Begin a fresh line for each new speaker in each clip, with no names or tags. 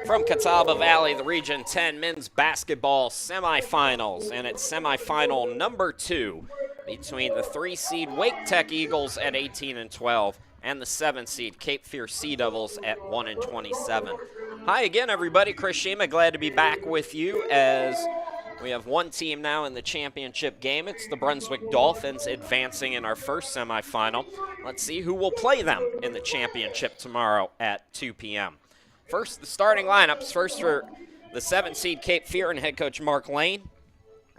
From Catawba Valley, the Region 10 men's basketball semifinals, and it's semifinal number 2 between the 3-seed Wake Tech Eagles at 18-12 and the 7-seed Cape Fear Sea Devils at 1-27. Hi again, everybody. Chris Shima, glad to be back with you as we have one team now in the championship game. It's the Brunswick Dolphins advancing in our first semifinal. Let's see who will play them in the championship tomorrow at 2 p.m. First, the starting lineups. First for the 7-seed Cape Fear and head coach Mark Lane.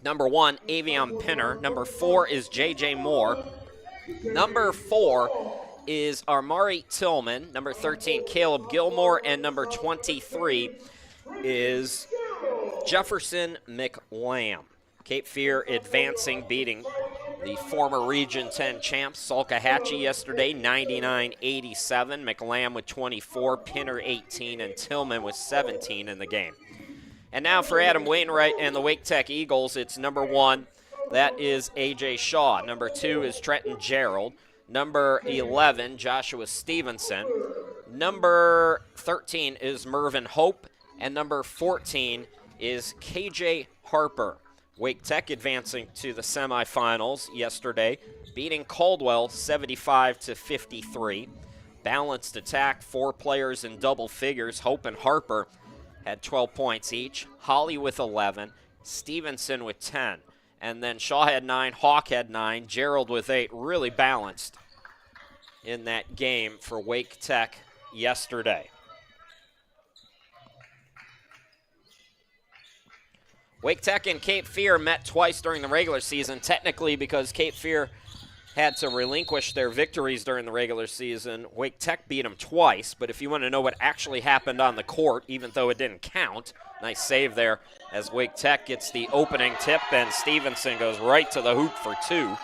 Number 1, Avion Pinner. Number 4 is J.J. Moore. Number 4 is Armari Tillman. Number 13, Caleb Gilmore. And number 23 is Jefferson McLam. Cape Fear advancing, beating the former Region 10 champs, Salkehatchie, yesterday, 99-87. McLam with 24, Pinner 18, and Tillman with 17 in the game. And now for Adam Wainwright and the Wake Tech Eagles, it's number 1. That is A.J. Shaw. Number 2 is Trenton Gerald. Number 11, Joshua Stevenson. Number 13 is Mervyn Hope. And number 14 is K.J. Harper. Wake Tech advancing to the semifinals yesterday, beating Caldwell 75-53. Balanced attack, 4 players in double figures. Hope and Harper had 12 points each. Holly with 11, Stevenson with 10. And then Shaw had 9, Hawk had 9, Gerald with 8. Really balanced in that game for Wake Tech yesterday. Wake Tech and Cape Fear met twice during the regular season, technically because Cape Fear had to relinquish their victories during the regular season. Wake Tech beat them twice, but if you want to know what actually happened on the court, even though it didn't count, nice save there as Wake Tech gets the opening tip, and Stevenson goes right to the hoop for 2.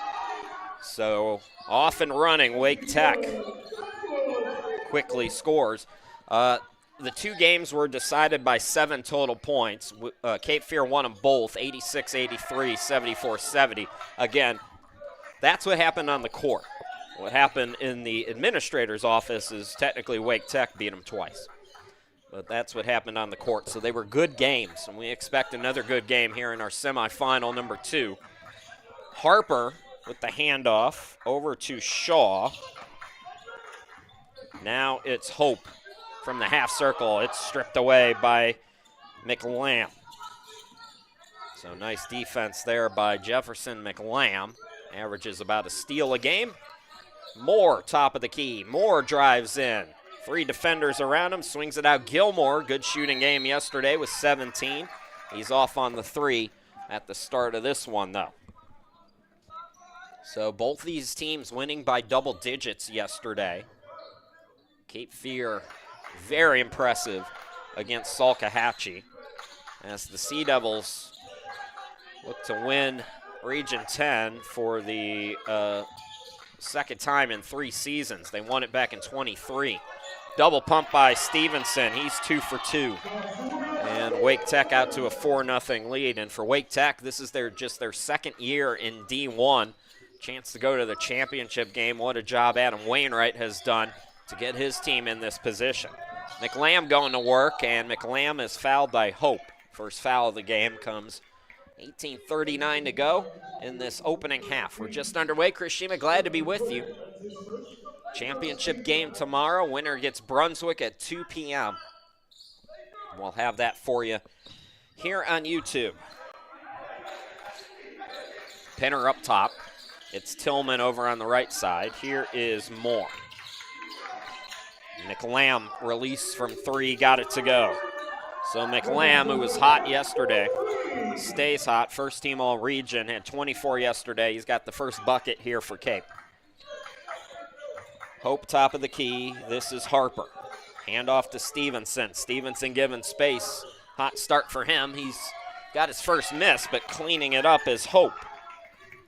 So off and running, Wake Tech quickly scores. The 2 games were decided by 7 total points. Cape Fear won them both, 86-83, 74-70. Again, that's what happened on the court. What happened in the administrator's office is technically Wake Tech beat them twice. But that's what happened on the court. So they were good games, and we expect another good game here in our semifinal number 2. Harper with the handoff over to Shaw. Now it's Hope. From the half circle, it's stripped away by McLam. So nice defense there by Jefferson McLam. Averages about a steal a game. Moore, top of the key. Moore drives in. 3 defenders around him, swings it out. Gilmore, good shooting game yesterday with 17. He's off on the 3 at the start of this one, though. So both these teams winning by double digits yesterday. Cape Fear very impressive against Salkehatchie as the Sea Devils look to win Region 10 for the second time in 3 seasons. They won it back in 23. Double pump by Stevenson. He's 2 for 2. And Wake Tech out to a 4-0 lead. And for Wake Tech, this is just their second year in D1. Chance to go to the championship game. What a job Adam Wainwright has done to get his team in this position. McLam going to work, and McLam is fouled by Hope. First foul of the game comes 18:39 to go in this opening half. We're just underway. Chris Shima, glad to be with you. Championship game tomorrow. Winner gets Brunswick at 2 p.m. We'll have that for you here on YouTube. Pinner up top. It's Tillman over on the right side. Here is Moore. McLam release from 3, got it to go. So McLam, who was hot yesterday, stays hot. First team all region, had 24 yesterday. He's got the first bucket here for Cape. Hope top of the key. This is Harper. Hand off to Stevenson. Stevenson given space. Hot start for him. He's got his first miss, but cleaning it up is Hope.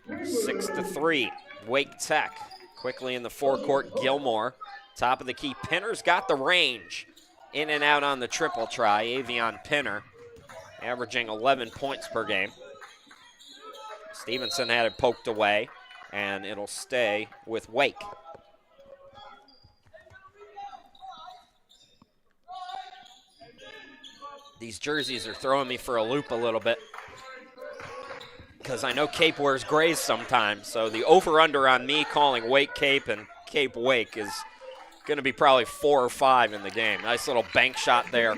6-3, Wake Tech. Quickly in the forecourt, Gilmore. Top of the key, Pinner's got the range. In and out on the triple try, Avion Pinner, averaging 11 points per game. Stevenson had it poked away, and it'll stay with Wake. These jerseys are throwing me for a loop a little bit because I know Cape wears grays sometimes, so the over-under on me calling Wake Cape and Cape Wake is going to be probably 4 or 5 in the game. Nice little bank shot there.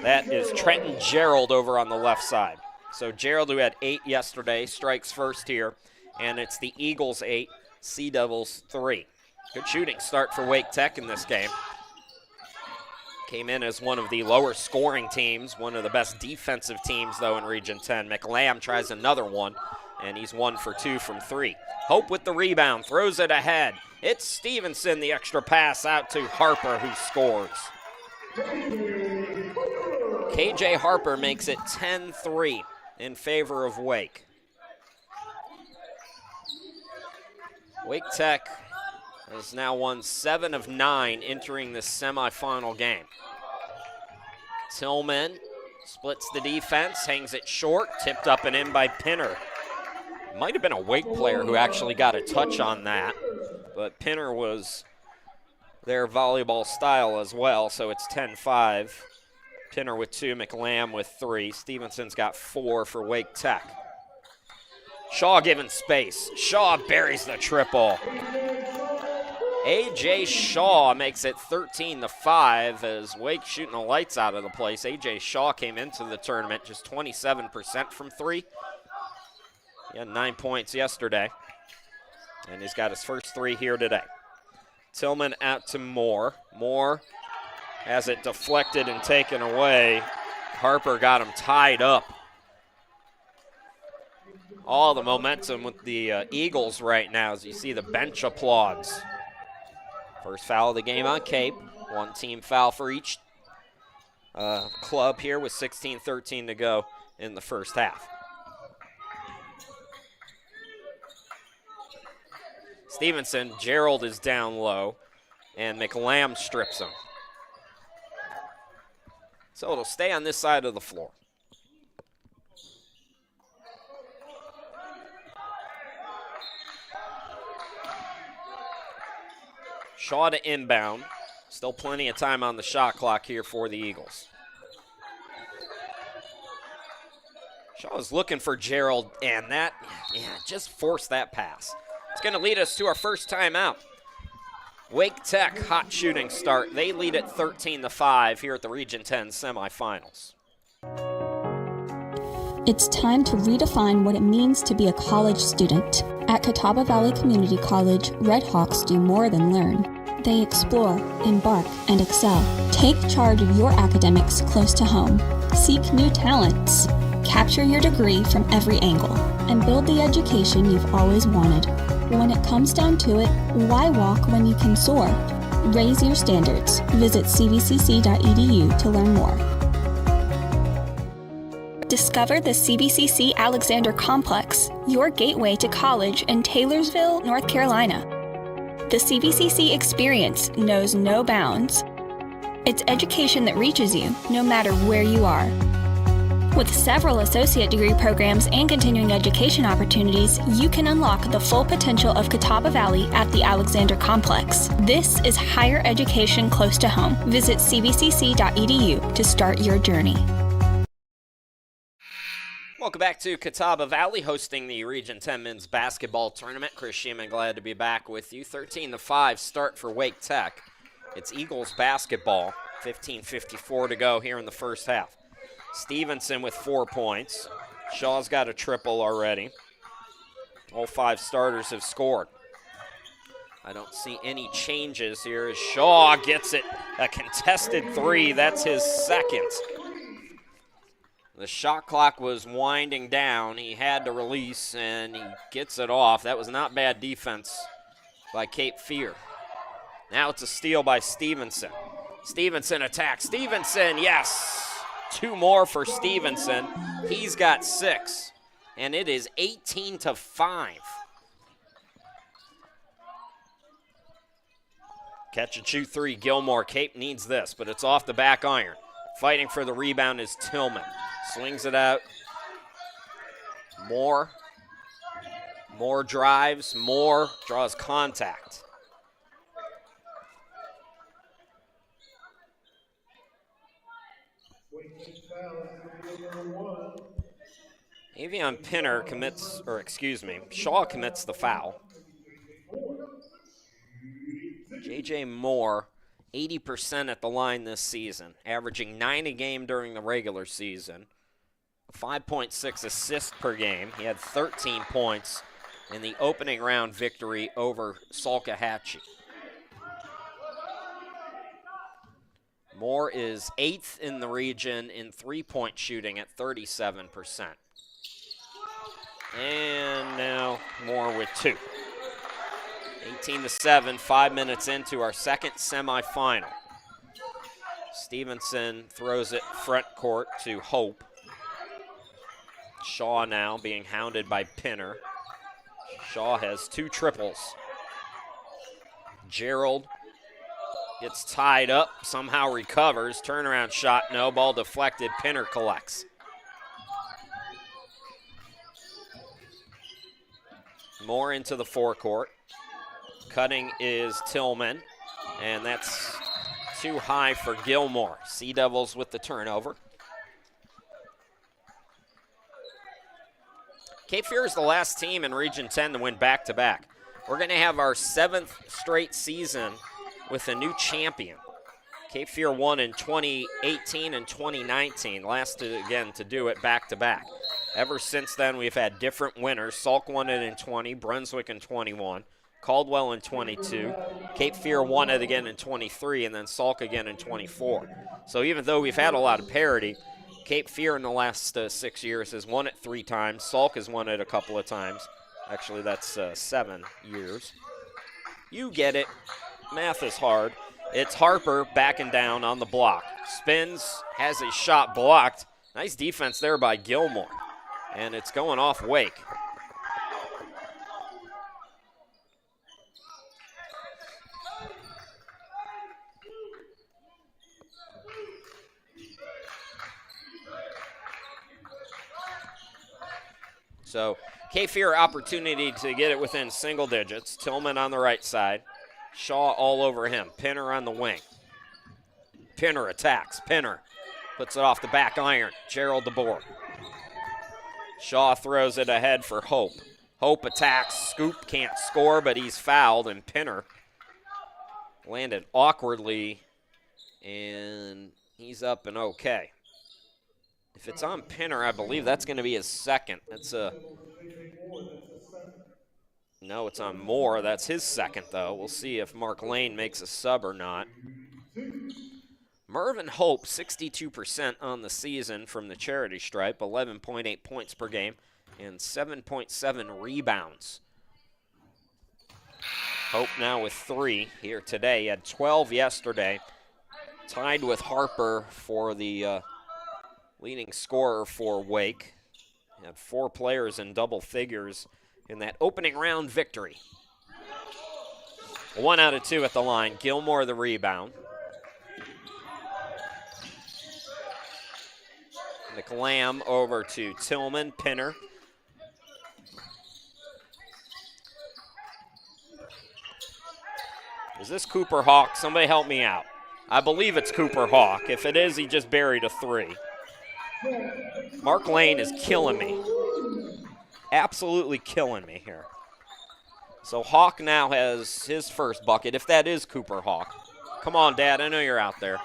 That is Trenton Gerald over on the left side. So Gerald, who had 8 yesterday, strikes first here, and it's the Eagles 8, Sea Devils 3. Good shooting start for Wake Tech in this game. Came in as one of the lower scoring teams, one of the best defensive teams, though, in Region 10. McLam tries another one, and he's 1 for 2 from 3. Hope with the rebound, throws it ahead. It's Stevenson, the extra pass out to Harper, who scores. KJ Harper makes it 10-3 in favor of Wake. Wake Tech has now won 7 of 9 entering this semifinal game. Tillman splits the defense, hangs it short, tipped up and in by Pinner. Might have been a Wake player who actually got a touch on that, but Pinner was their volleyball style as well, so it's 10-5. Pinner with 2, McLam with 3. Stevenson's got 4 for Wake Tech. Shaw given space. Shaw buries the triple. A.J. Shaw makes it 13-5 as Wake shooting the lights out of the place. A.J. Shaw came into the tournament just 27% from 3. He had 9 points yesterday, and he's got his first 3 here today. Tillman out to Moore. Moore has it deflected and taken away. Harper got him tied up. All the momentum with the Eagles right now as you see the bench applauds. First foul of the game on Cape. 1 team foul for each club here with 16:13 to go in the first half. Stevenson, Gerald is down low, and McLam strips him. So it'll stay on this side of the floor. Shaw to inbound. Still plenty of time on the shot clock here for the Eagles. Shaw is looking for Gerald, and that, just forced that pass. It's going to lead us to our first timeout. Wake Tech, hot shooting start. They lead at 13-5 here at the Region 10 semifinals.
It's time to redefine what it means to be a college student. At Catawba Valley Community College, Red Hawks do more than learn. They explore, embark, and excel. Take charge of your academics close to home. Seek new talents. Capture your degree from every angle. And build the education you've always wanted. When it comes down to it, why walk when you can soar? Raise your standards. Visit cvcc.edu to learn more. Discover the CVCC Alexander Complex, your gateway to college in Taylorsville, North Carolina. The CVCC experience knows no bounds. It's education that reaches you, no matter where you are. With several associate degree programs and continuing education opportunities, you can unlock the full potential of Catawba Valley at the Alexander Complex. This is higher education close to home. Visit cvcc.edu to start your journey.
Welcome back to Catawba Valley, hosting the Region 10 men's basketball tournament. Chris Sheeman, glad to be back with you. 13-5 start for Wake Tech. It's Eagles basketball. 15:54 to go here in the first half. Stevenson with 4 points. Shaw's got a triple already. All 5 starters have scored. I don't see any changes here as Shaw gets it. A contested 3. That's his second. The shot clock was winding down. He had to release, and he gets it off. That was not bad defense by Cape Fear. Now it's a steal by Stevenson. Stevenson attacks. Stevenson, yes! 2 more for Stevenson. He's got 6, and it is 18-5. Catch and shoot 3, Gilmore. Cape needs this, but it's off the back iron. Fighting for the rebound is Tillman. Swings it out. Moore drives. Moore draws contact. Avion Pinner commits, or excuse me, Shaw commits the foul. J.J. Moore, 80% at the line this season, averaging 9 a game during the regular season, 5.6 assists per game. He had 13 points in the opening round victory over Salkehatchie. Moore is 8th in the region in three-point shooting at 37%. And now Moore with 2. 18-7, 5 minutes into our second semifinal. Stevenson throws it front court to Hope. Shaw now being hounded by Pinner. Shaw has 2 triples. Gerald gets tied up, somehow recovers. Turnaround shot, no. Ball deflected. Pinner collects. Moore into the forecourt. Cutting is Tillman, and that's too high for Gilmore. Sea Devils with the turnover. Cape Fear is the last team in Region 10 to win back-to-back. We're going to have our 7th straight season with a new champion. Cape Fear won in 2018 and 2019, last again to do it back-to-back. Ever since then, we've had different winners. Salk won it in 20, Brunswick in 21, Caldwell in 22, Cape Fear won it again in 23, and then Salk again in 24. So even though we've had a lot of parity, Cape Fear in the last 6 years has won it 3 times. Salk has won it a couple of times. Actually, that's 7 years. You get it. Math is hard. It's Harper backing down on the block. Spins, has a shot blocked. Nice defense there by Gilmore. And it's going off Wake. So Cape Fear opportunity to get it within single digits. Tillman on the right side. Shaw all over him. Pinner on the wing. Pinner attacks. Pinner puts it off the back iron. Gerald DeBoer. Shaw throws it ahead for Hope. Hope attacks. Scoop can't score, but he's fouled, and Pinner landed awkwardly, and he's up and okay. If it's on Pinner, I believe that's going to be his second. No, it's on Moore. That's his second, though. We'll see if Mark Lane makes a sub or not. Mervyn Hope, 62% on the season from the charity stripe, 11.8 points per game, and 7.7 rebounds. Hope now with 3 here today. He had 12 yesterday. Tied with Harper for the leading scorer for Wake. He had 4 players in double figures in that opening round victory. 1 out of 2 at the line. Gilmore the rebound. McLam over to Tillman. Pinner. Is this Cooper Hawk? Somebody help me out. I believe it's Cooper Hawk. If it is, he just buried a 3. Mark Lane is killing me. Absolutely killing me here. So Hawk now has his first bucket, if that is Cooper Hawk. Come on, Dad, I know you're out there.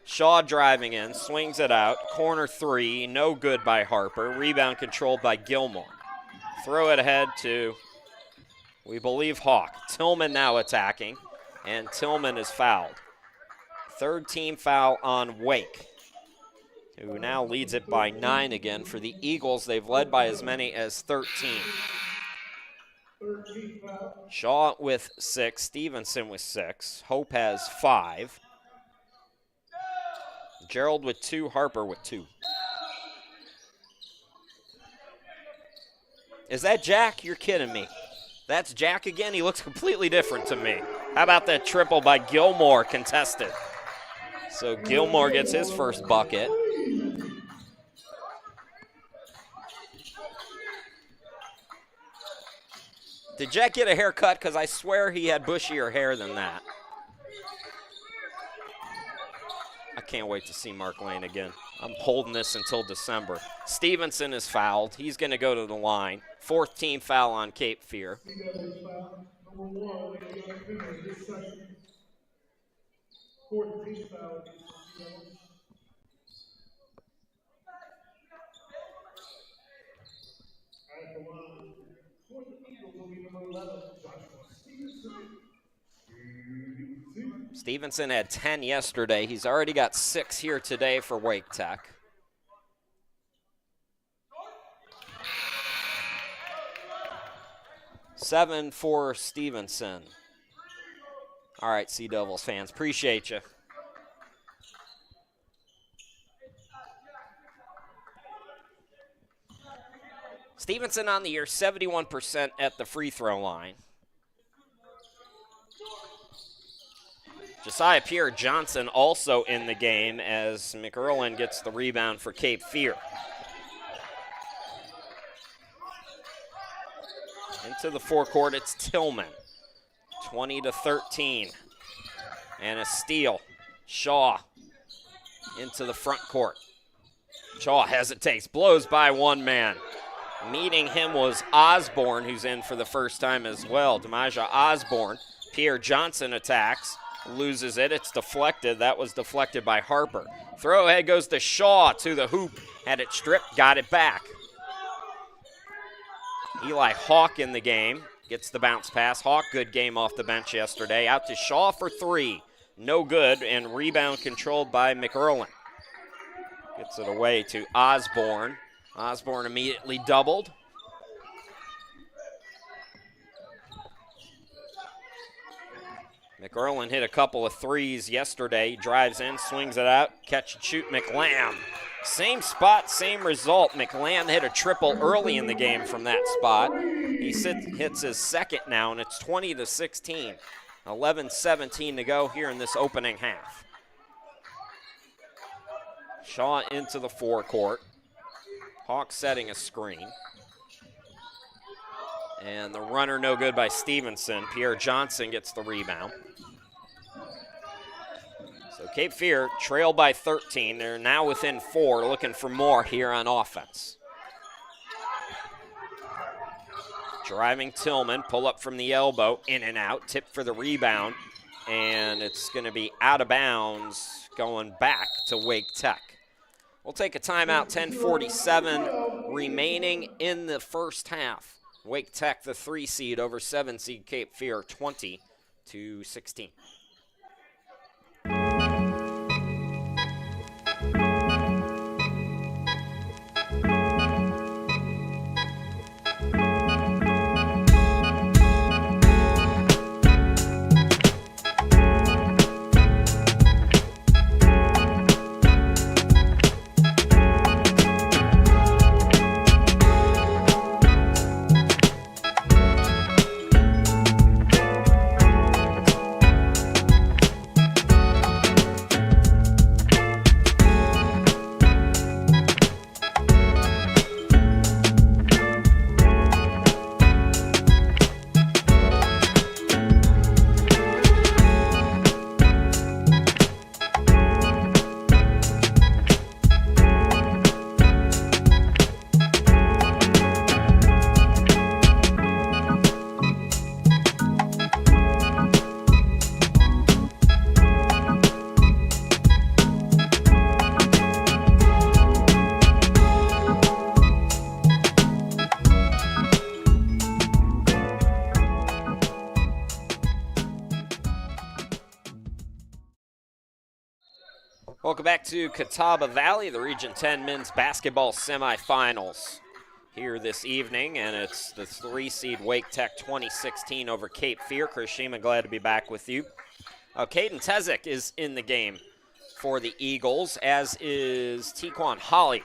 Shaw driving in, swings it out. Corner 3, no good by Harper. Rebound controlled by Gilmore. Throw it ahead to, we believe, Hawk. Tillman now attacking, and Tillman is fouled. 3rd team foul on Wake, who now leads it by 9 again. For the Eagles, they've led by as many as 13. Shaw with 6, Stevenson with 6. Hope has 5. Gerald with 2, Harper with 2. Is that Jack? You're kidding me. That's Jack again? He looks completely different to me. How about that triple by Gilmore contested? So Gilmore gets his first bucket. Did Jack get a haircut? Because I swear he had bushier hair than that. can't wait to see Mark Lane again. I'm holding this until December. Stevenson is fouled. He's going to go to the line. 4th team foul on Cape Fear. Stevenson had 10 yesterday. He's already got 6 here today for Wake Tech. Seven for Stevenson. All right, Sea Devils fans, appreciate you. Stevenson on the year, 71% at the free throw line. Josiah Pierre-Johnson also in the game as McErlin gets the rebound for Cape Fear. Into the forecourt, it's Tillman. 20-13. And a steal. Shaw into the front court. Shaw hesitates, blows by one man. Meeting him was Osborne, who's in for the first time as well. Demaja Osborne. Pierre-Johnson attacks. Loses it. It's deflected. That was deflected by Harper. Throw ahead goes to Shaw to the hoop. Had it stripped. Got it back. Eli Hawk in the game. Gets the bounce pass. Hawk, good game off the bench yesterday. Out to Shaw for 3. No good. And rebound controlled by McErlin. Gets it away to Osborne. Osborne immediately doubled. McErlin hit a couple of threes yesterday. He drives in, swings it out, catch and shoot McLam. Same spot, same result. McLam hit a triple early in the game from that spot. He hits his second now, and it's 20-16. 11-17 to go here in this opening half. Shaw into the forecourt. Hawk setting a screen. And the runner no good by Stevenson. Pierre-Johnson gets the rebound. So Cape Fear trailed by 13. They're now within 4, looking for more here on offense. Driving Tillman, pull up from the elbow, in and out, tip for the rebound. And it's going to be out of bounds going back to Wake Tech. We'll take a timeout, 10:47 remaining in the first half. Wake Tech, the 3 seed over 7 seed Cape Fear, 20-16. Welcome back to Catawba Valley, the Region 10 men's basketball semifinals here this evening, and it's the 3 seed Wake Tech 2016 over Cape Fear. Chris Shima, glad to be back with you. Caden Tezick is in the game for the Eagles, as is Tequan Holly.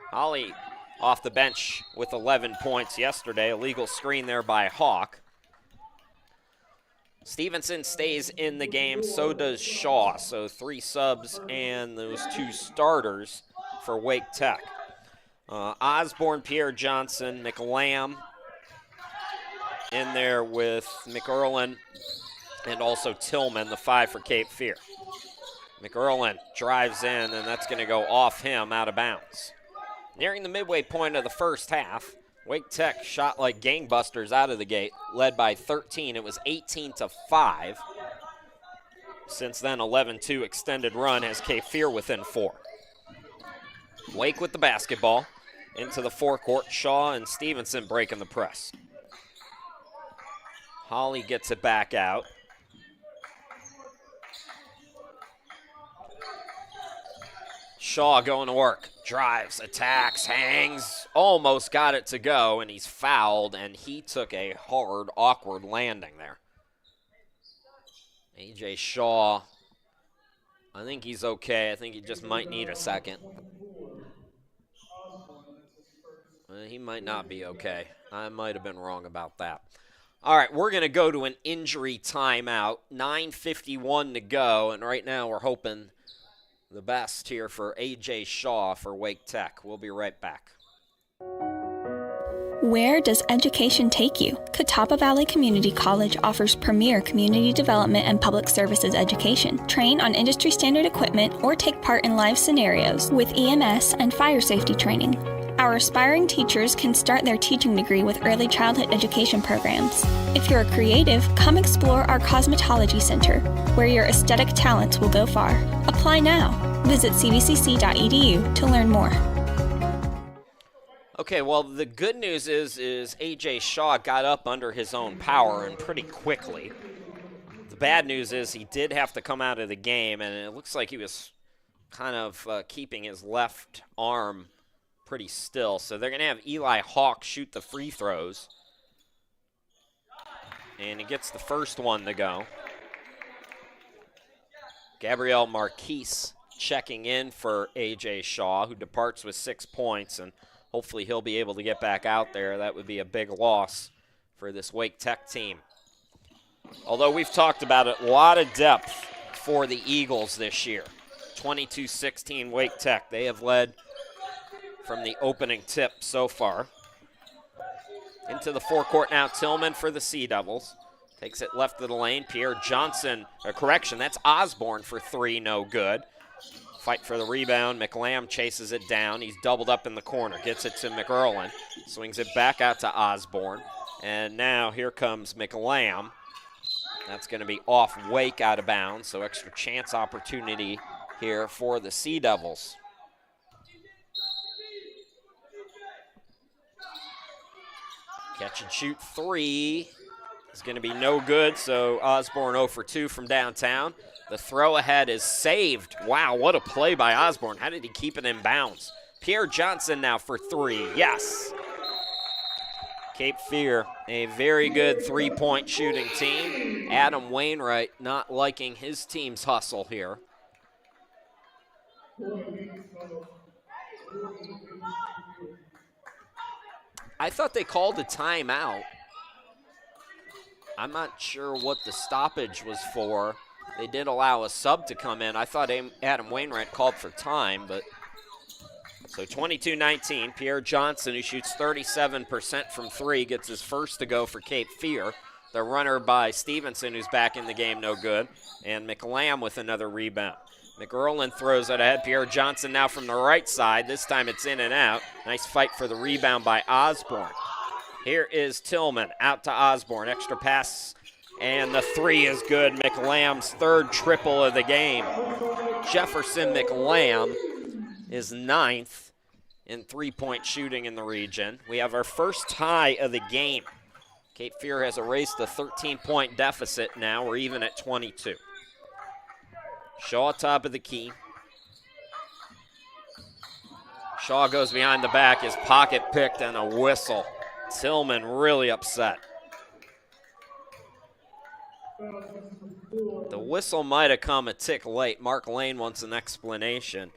Holly off the bench with 11 points yesterday. A legal screen there by Hawk. Stevenson stays in the game, so does Shaw. So 3 subs and those 2 starters for Wake Tech. Osborne, Pierre-Johnson, McLam in there with McErlin and also Tillman, the 5 for Cape Fear. McErlin drives in, and that's going to go off him out of bounds. Nearing the midway point of the first half, Wake Tech shot like gangbusters out of the gate, led by 13. It was 18-5. Since then, 11-2 extended run has Cape Fear within 4. Wake with the basketball into the forecourt. Shaw and Stevenson breaking the press. Holly gets it back out. Shaw going to work. Drives, attacks, hangs, almost got it to go, and he's fouled, and he took a hard, awkward landing there. A.J. Shaw, I think he's okay. I think he just might need a second. He might not be okay. I might have been wrong about that. All right, we're going to go to an injury timeout. 9:51 to go, and right now we're hoping the best here for A.J. Shaw for Wake Tech. We'll be right back.
Where does education take you? Catawba Valley Community College offers premier community development and public services education. Train on industry standard equipment or take part in live scenarios with EMS and fire safety training. Our aspiring teachers can start their teaching degree with early childhood education programs. If you're a creative, come explore our Cosmetology Center, where your aesthetic talents will go far. Apply now. Visit cvcc.edu to learn more.
Okay, well, the good news is A.J. Shaw got up under his own power and pretty quickly. The bad news is he did have to come out of the game, and it looks like he was kind of keeping his left arm pretty still. So they're going to have Eli Hawk shoot the free throws. And he gets the first one to go. Gabrielle Marquise checking in for A.J. Shaw, who departs with 6 points, and hopefully he'll be able to get back out there. That would be a big loss for this Wake Tech team. Although we've talked about it, a lot of depth for the Eagles this year. 22-16 Wake Tech. They have led from the opening tip so far. Into the forecourt now, Tillman for the Sea Devils. Takes it left of the lane. Pierre Johnson, that's Osborne for 3, no good. Fight for the rebound. McLam chases it down. He's doubled up in the corner. Gets it to McErlin. Swings it back out to Osborne. And now here comes McLam. That's going to be off Wake out of bounds, so extra chance opportunity here for the Sea Devils. Catch and shoot 3 is going to be no good, so Osborne 0 for 2 from downtown. The throw ahead is saved. Wow, what a play by Osborne. How did he keep it in bounds? Pierre Johnson now for 3. Yes. Cape Fear, a very good three-point shooting team. Adam Wainwright not liking his team's hustle here. I thought they called a timeout. I'm not sure what the stoppage was for. They did allow a sub to come in. I thought Adam Wainwright called for time, but so 22-19. Pierre Johnson, who shoots 37% from 3, gets his first to go for Cape Fear. The runner by Stevenson, who's back in the game, no good. And McLam with another rebound. McErlin throws it ahead. Pierre Johnson now from the right side. This time it's in and out. Nice fight for the rebound by Osborne. Here is Tillman out to Osborne. Extra pass, and the 3 is good. McLam's third triple of the game. Jefferson McLam is 9th in three-point shooting in the region. We have our first tie of the game. Cape Fear has erased the 13-point deficit now. We're even at 22. Shaw top of the key. Shaw goes behind the back. His pocket picked and a whistle. Tillman really upset. The whistle might have come a tick late. Mark Lane wants an explanation.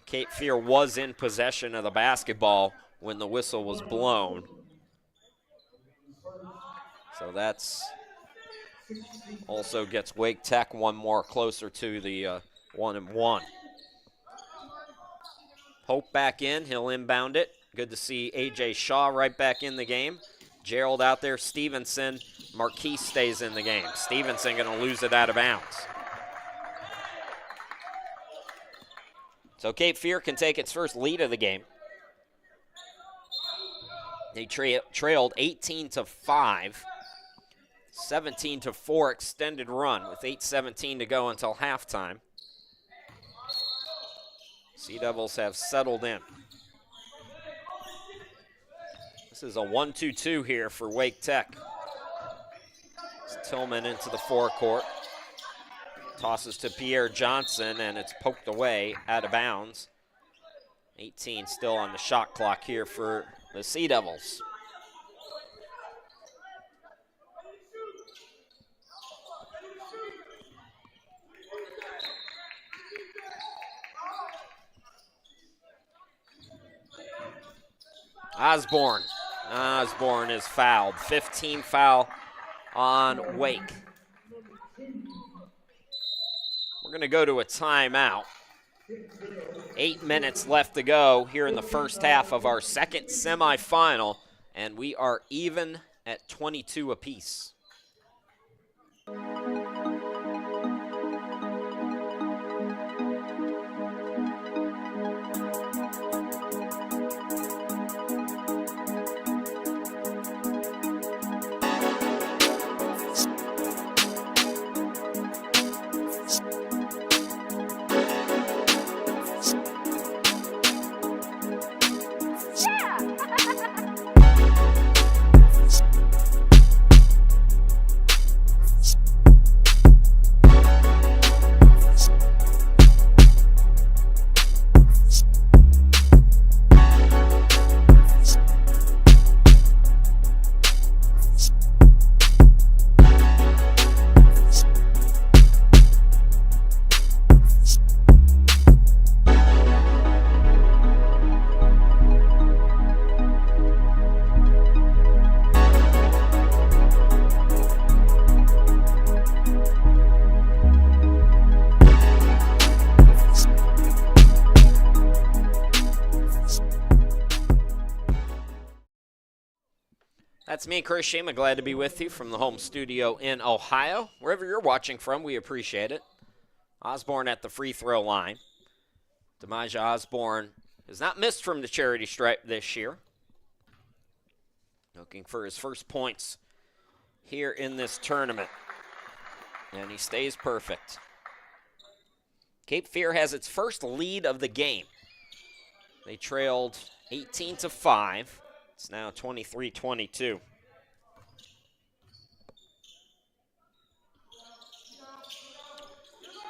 Cape Fear was in possession of the basketball when the whistle was blown. So that's also gets Wake Tech one more closer to the 1-1. Pope back in. He'll inbound it. Good to see A.J. Shaw right back in the game. Gerald out there. Stevenson. Marquise stays in the game. Stevenson going to lose it out of bounds. So Cape Fear can take its first lead of the game. They trailed 18-5. 17-4 extended run with 8:17 to go until halftime. Sea Devils have settled in. This is a 1-2-2 here for Wake Tech. It's Tillman into the forecourt. Tosses to Pierre Johnson, and it's poked away out of bounds. 18 still on the shot clock here for the Sea Devils. Osborne is fouled. 15 foul on Wake. We're going to go to a timeout. 8 minutes left to go here in the first half of our second semifinal, and we are even at 22 apiece. That's me, Chris Shima. Glad to be with you from the home studio in Ohio. Wherever you're watching from, we appreciate it. Osborne at the free throw line. Demaja Osborne has not missed from the charity stripe this year. Looking for his first points here in this tournament. And he stays perfect. Cape Fear has its first lead of the game. They trailed 18-5. It's now 23-22.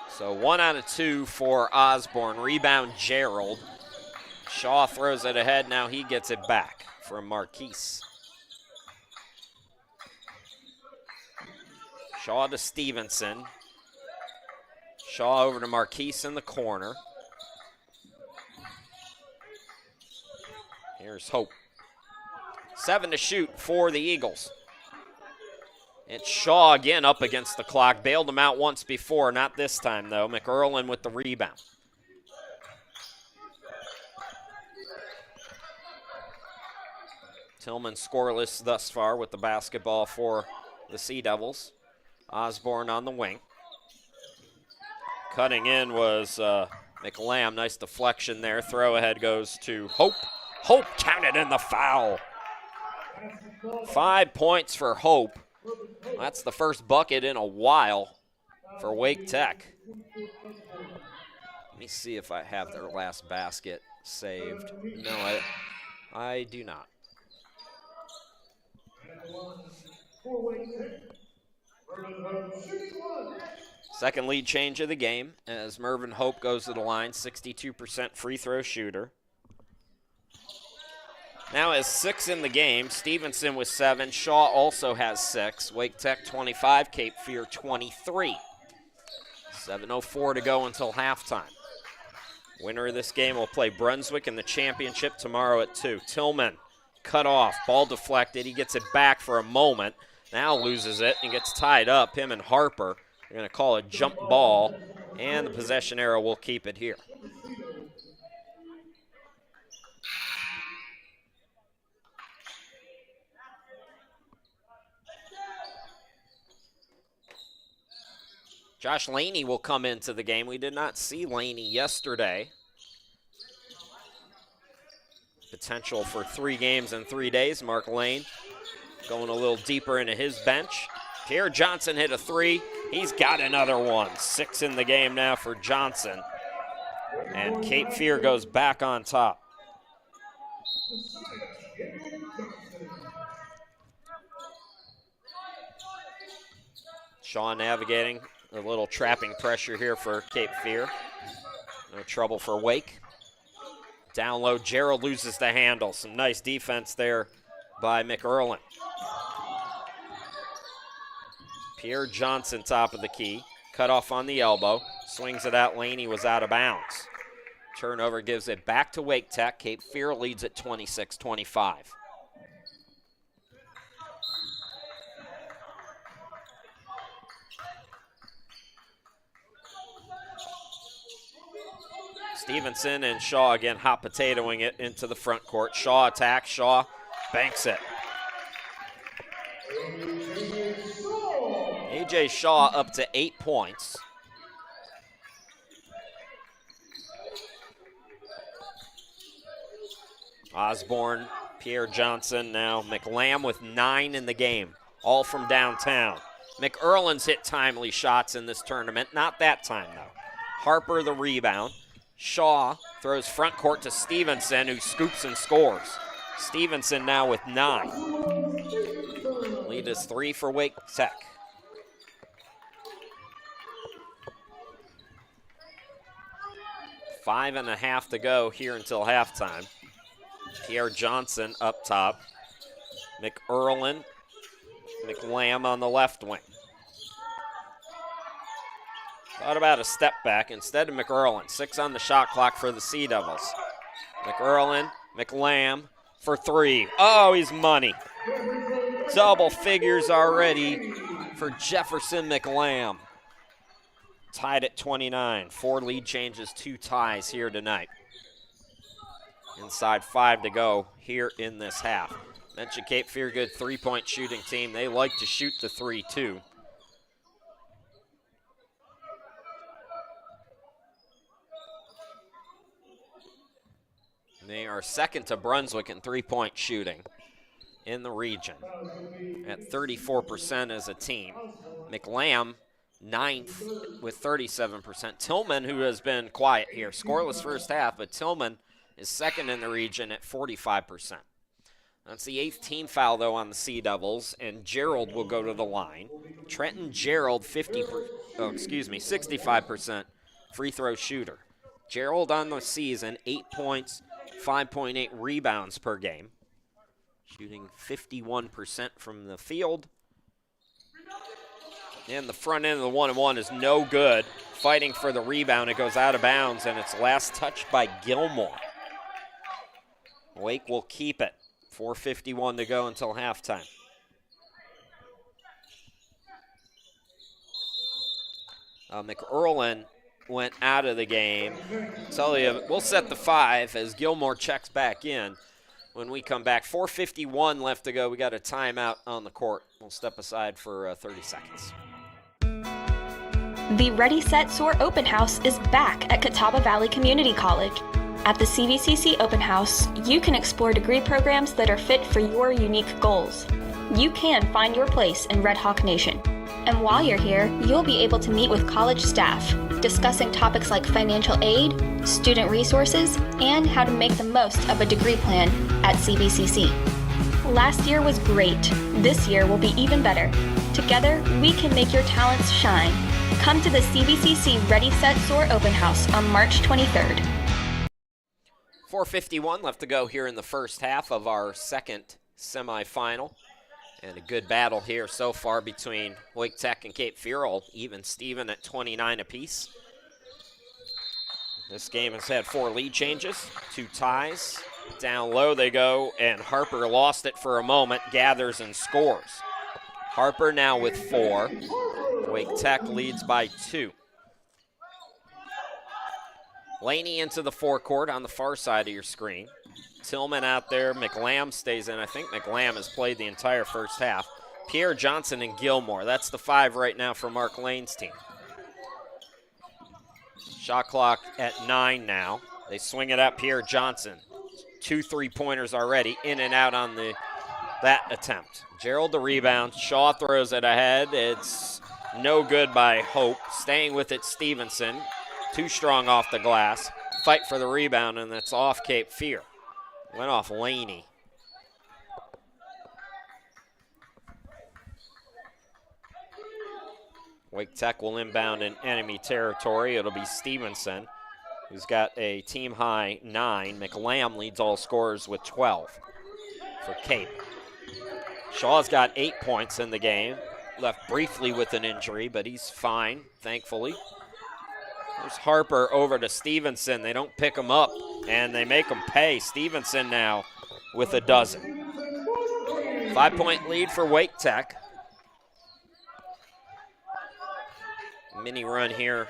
So 1 out of 2 for Osborne. Rebound, Gerald. Shaw throws it ahead. Now he gets it back from Marquise. Shaw to Stevenson. Shaw over to Marquise in the corner. Here's Hope. 7 to shoot for the Eagles. It's Shaw again up against the clock. Bailed him out once before, not this time though. McErlin with the rebound. Tillman scoreless thus far with the basketball for the Sea Devils. Osborne on the wing. Cutting in was McLam. Nice deflection there. Throw ahead goes to Hope. Hope counted in the foul. 5 points for Hope. That's the first bucket in a while for Wake Tech. Let me see if I have their last basket saved. No, I do not. Second lead change of the game as Mervin Hope goes to the line, 62% free throw shooter. Now has 6 in the game. Stevenson with 7. Shaw also has 6. Wake Tech 25, Cape Fear 23. 7:04 to go until halftime. Winner of this game will play Brunswick in the championship tomorrow at 2. Tillman cut off, ball deflected. He gets it back for a moment. Now loses it and gets tied up. Him and Harper are going to call a jump ball, and the possession arrow will keep it here. Josh Laney will come into the game. We did not see Laney yesterday. Potential for 3 games in 3 days. Mark Lane going a little deeper into his bench. Pierre Johnson hit a 3. He's got another one. 6 in the game now for Johnson. And Cape Fear goes back on top. Shaw navigating a little trapping pressure here for Cape Fear. No trouble for Wake. Down low, Gerald loses the handle. Some nice defense there by McErlin. Pierre Johnson, top of the key. Cut off on the elbow. Swings it out. Laney was out of bounds. Turnover gives it back to Wake Tech. Cape Fear leads at 26-25. Stevenson and Shaw again hot potatoing it into the front court. Shaw attacks. Shaw banks it. A.J. Shaw up to 8 points. Osborne, Pierre Johnson, now McLam with 9 in the game, all from downtown. McErlin's hit timely shots in this tournament. Not that time, though. Harper the rebound. Shaw throws front court to Stevenson, who scoops and scores. Stevenson now with 9. Lead is 3 for Wake Tech. Five and a half to go here until halftime. Pierre Johnson up top. McErlin, McLam on the left wing. Thought about a step back instead of McErlin. 6 on the shot clock for the Sea Devils. McErlin, McLam for 3. Oh, he's money. Double figures already for Jefferson McLam. Tied at 29. 4 lead changes, 2 ties here tonight. Inside 5 to go here in this half. Mentioned Cape Fear, good 3-point shooting team. They like to shoot the 3 too. They are second to Brunswick in 3-point shooting in the region at 34% as a team. McLam, 9th with 37%. Tillman, who has been quiet here, scoreless first half, but Tillman is second in the region at 45%. That's the 8th team foul, though, on the Sea Devils, and Gerald will go to the line. Trenton Gerald, 65% free throw shooter. Gerald on the season, 8 points, 5.8 rebounds per game. Shooting 51% from the field. And the front end of the 1-on-1 is no good. Fighting for the rebound, it goes out of bounds, and it's last touched by Gilmore. Wake will keep it. 4:51 to go until halftime. McErlin went out of the game. Tell you, we'll set the 5 as Gilmore checks back in. When we come back, 4:51 left to go. We got a timeout on the court. We'll step aside for 30 seconds.
The Ready, Set, Soar Open House is back at Catawba Valley Community College. At the CVCC Open House, you can explore degree programs that are fit for your unique goals. You can find your place in Red Hawk Nation. And while you're here, you'll be able to meet with college staff, discussing topics like financial aid, student resources, and how to make the most of a degree plan at CVCC. Last year was great. This year will be even better. Together, we can make your talents shine. Come to the CVCC Ready, Set, Soar Open House on March 23rd.
4:51 left to go here in the first half of our second semifinal. And a good battle here so far between Wake Tech and Cape Fear, all even Steven at 29 apiece. This game has had 4 lead changes, 2 ties. Down low they go, and Harper lost it for a moment, gathers and scores. Harper now with 4. Wake Tech leads by 2. Laney into the forecourt on the far side of your screen. Tillman out there. McLam stays in. I think McLam has played the entire first half. Pierre Johnson and Gilmore. That's the 5 right now for Mark Lane's team. Shot clock at 9 now. They swing it at Pierre Johnson. 2 3-pointers already in and out on that attempt. Gerald the rebound. Shaw throws it ahead. It's no good by Hope. Staying with it, Stevenson. Too strong off the glass. Fight for the rebound, and that's off Cape Fear. Went off Laney. Wake Tech will inbound in enemy territory. It'll be Stevenson, who's got a team-high 9. McLam leads all scorers with 12 for Cape. Shaw's got 8 points in the game. Left briefly with an injury, but he's fine, thankfully. There's Harper over to Stevenson. They don't pick him up, and they make him pay. Stevenson now with a dozen. 5-point lead for Wake Tech. Mini run here.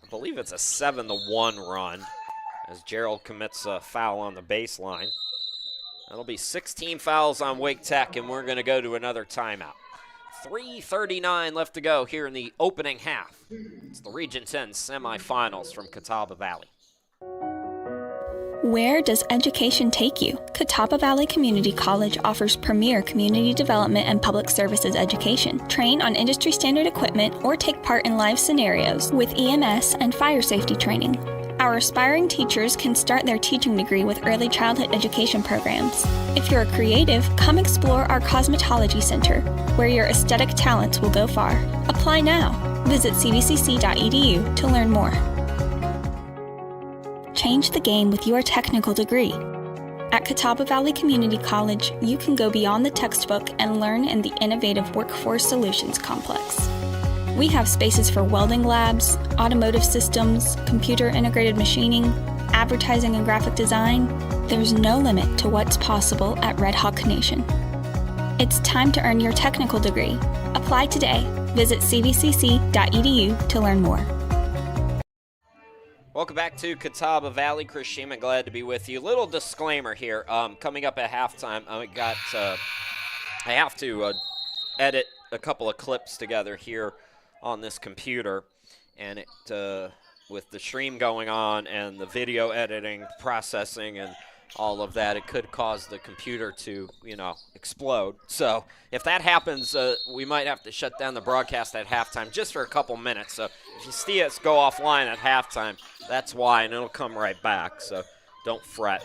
I believe it's a 7-1 run as Gerald commits a foul on the baseline. That'll be 16 fouls on Wake Tech, and we're going to go to another timeout. 3:39 left to go here in the opening half. It's the Region 10 semifinals from Catawba Valley.
Where does education take you? Catawba Valley Community College offers premier community development and public services education. Train on industry standard equipment or take part in live scenarios with EMS and fire safety training. Our aspiring teachers can start their teaching degree with early childhood education programs. If you're a creative, come explore our Cosmetology Center, where your aesthetic talents will go far. Apply now. Visit cvcc.edu to learn more. Change the game with your technical degree. At Catawba Valley Community College, you can go beyond the textbook and learn in the innovative Workforce Solutions Complex. We have spaces for welding labs, automotive systems, computer-integrated machining, advertising and graphic design. There's no limit to what's possible at Red Hawk Nation. It's time to earn your technical degree. Apply today. Visit cvcc.edu to learn more.
Welcome back to Catawba Valley. Chris Sheeman, glad to be with you. Little disclaimer here. Coming up at halftime, I have to edit a couple of clips together here on this computer, and it with the stream going on and the video editing, processing, and all of that, it could cause the computer to, explode. So if that happens, we might have to shut down the broadcast at halftime just for a couple minutes. So if you see us go offline at halftime, that's why, and it'll come right back. So don't fret.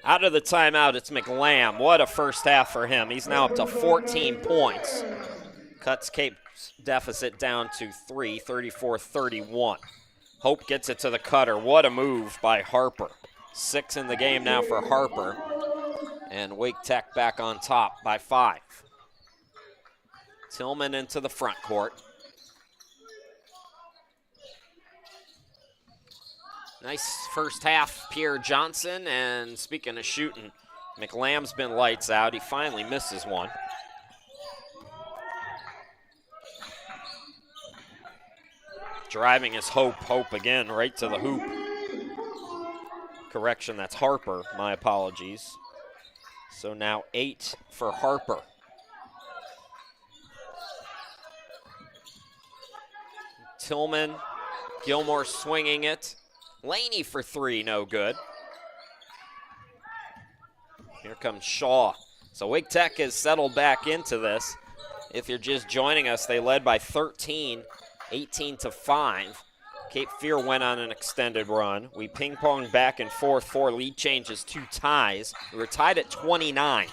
Out of the timeout, it's McLam. What a first half for him. He's now up to 14 points. Cuts Cape's deficit down to 3, 34-31. Hope gets it to the cutter. What a move by Harper. 6 in the game now for Harper. And Wake Tech back on top by 5. Tillman into the front court. Nice first half, Pierre Johnson. And speaking of shooting, McLam's been lights out. He finally misses one. Driving is Hope. Hope again right to the hoop. Correction, that's Harper. My apologies. So now 8 for Harper. Tillman, Gilmore swinging it. Laney for 3, no good. Here comes Shaw. So Wake Tech has settled back into this. If you're just joining us, they led by 13, 18-5. Cape Fear went on an extended run. We ping-ponged back and forth, 4 lead changes, 2 ties. We were tied at 29.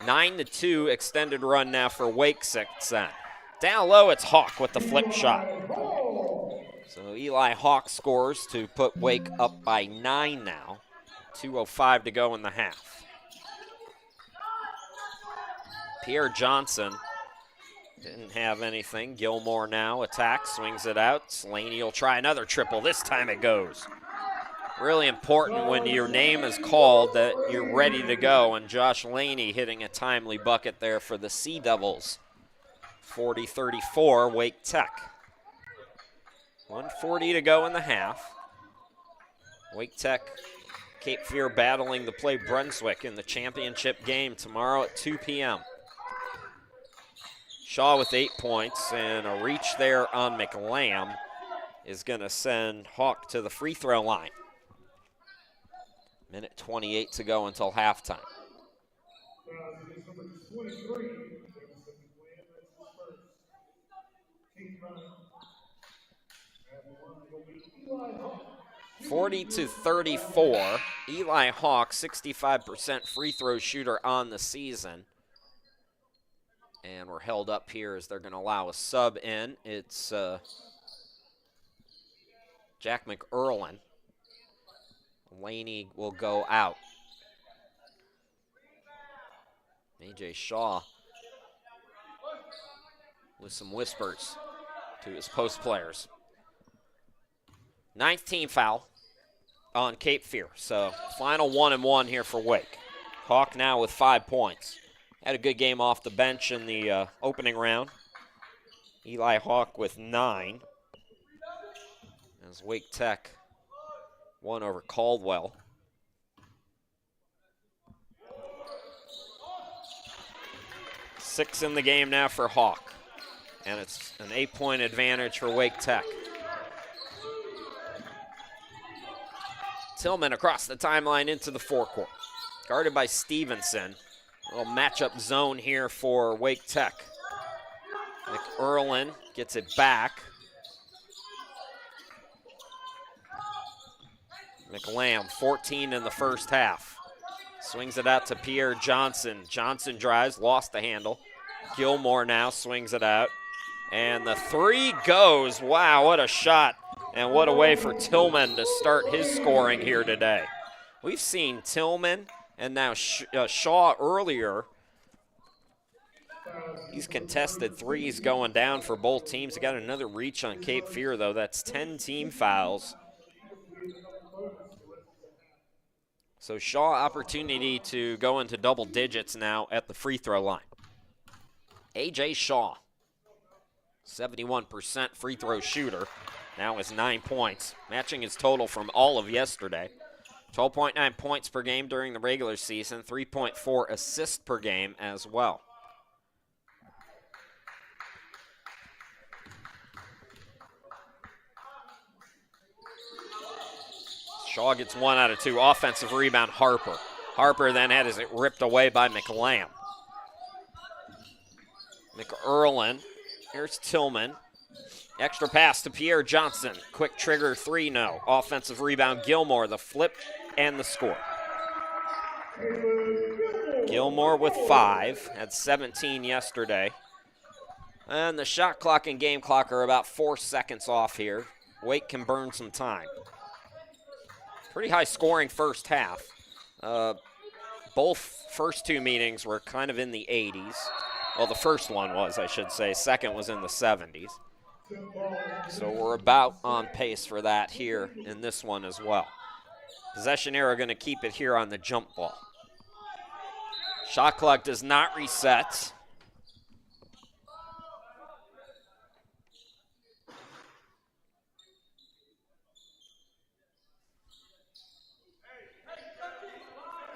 9-2 extended run now for Wake 6 set. Down low, it's Hawk with the flip shot. So Eli Hawk scores to put Wake up by 9 now. 2:05 to go in the half. Pierre Johnson didn't have anything. Gilmore now attacks, swings it out. Slaney will try another triple. This time it goes. Really important when your name is called that you're ready to go. And Josh Laney hitting a timely bucket there for the Sea Devils. 40-34, Wake Tech. 1:40 to go in the half. Wake Tech, Cape Fear battling to play Brunswick in the championship game tomorrow at 2 p.m. Shaw with 8 points, and a reach there on McLam is going to send Hawk to the free throw line. Minute 28 to go until halftime.
Number 23.
40-34. Eli Hawk, 65% free throw shooter on the season. And we're held up here as they're going to allow a sub in. It's Jack McErlin. Laney will go out. A.J. Shaw with some whispers to his post players. 9th team foul on Cape Fear. So final 1-1 here for Wake. Hawk now with 5 points. Had a good game off the bench in the opening round. Eli Hawk with 9. As Wake Tech won over Caldwell. Six in the game now for Hawk. And it's an 8-point advantage for Wake Tech. Tillman across the timeline into the forecourt. Guarded by Stevenson. A little matchup zone here for Wake Tech. McErlin gets it back. McLam, 14 in the first half. Swings it out to Pierre Johnson. Johnson drives, lost the handle. Gilmore now swings it out. And the three goes. Wow, what a shot. And what a way for Tillman to start his scoring here today. We've seen Tillman and now Shaw earlier. These contested threes going down for both teams. They got another reach on Cape Fear, though. That's 10 team fouls. So Shaw opportunity to go into double digits now at the free throw line. A.J. Shaw, 71% free throw shooter, now has 9 points, matching his total from all of yesterday. 12.9 points per game during the regular season, 3.4 assists per game as well. Shaw gets 1 out of 2. Offensive rebound, Harper. Harper then had it ripped away by McLam. McErlin. Here's Tillman. Extra pass to Pierre Johnson. Quick trigger 3, no. Offensive rebound, Gilmore. The flip and the score. Gilmore with 5. Had 17 yesterday. And the shot clock and game clock are about 4 seconds off here. Wake can burn some time. Pretty high scoring first half. Both first 2 meetings were kind of in the 80s. Well, the first one was, I should say. Second was in the 70s. So we're about on pace for that here in this one as well. Possession era going to keep it here on the jump ball. Shot clock does not reset.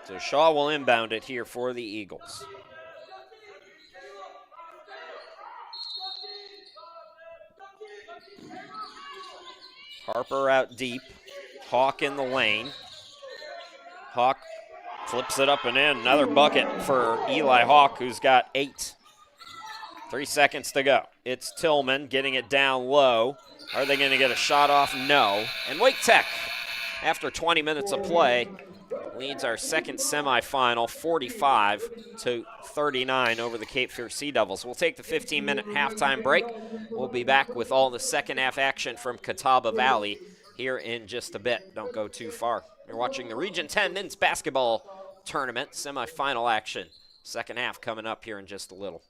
So Shaw will inbound it here for the Eagles. Harper out deep. Hawk in the lane. Hawk flips it up and in. Another bucket for Eli Hawk, who's got 8. 3 seconds to go. It's Tillman getting it down low. Are they going to get a shot off? No. And Wake Tech, after 20 minutes of play, leads our second semifinal 45-39 over the Cape Fear Sea Devils. We'll take the 15-minute halftime break. We'll be back with all the second half action from Catawba Valley here in just a bit. Don't go too far. You're watching the Region 10 men's basketball tournament semifinal action. Second half coming up here in just a little.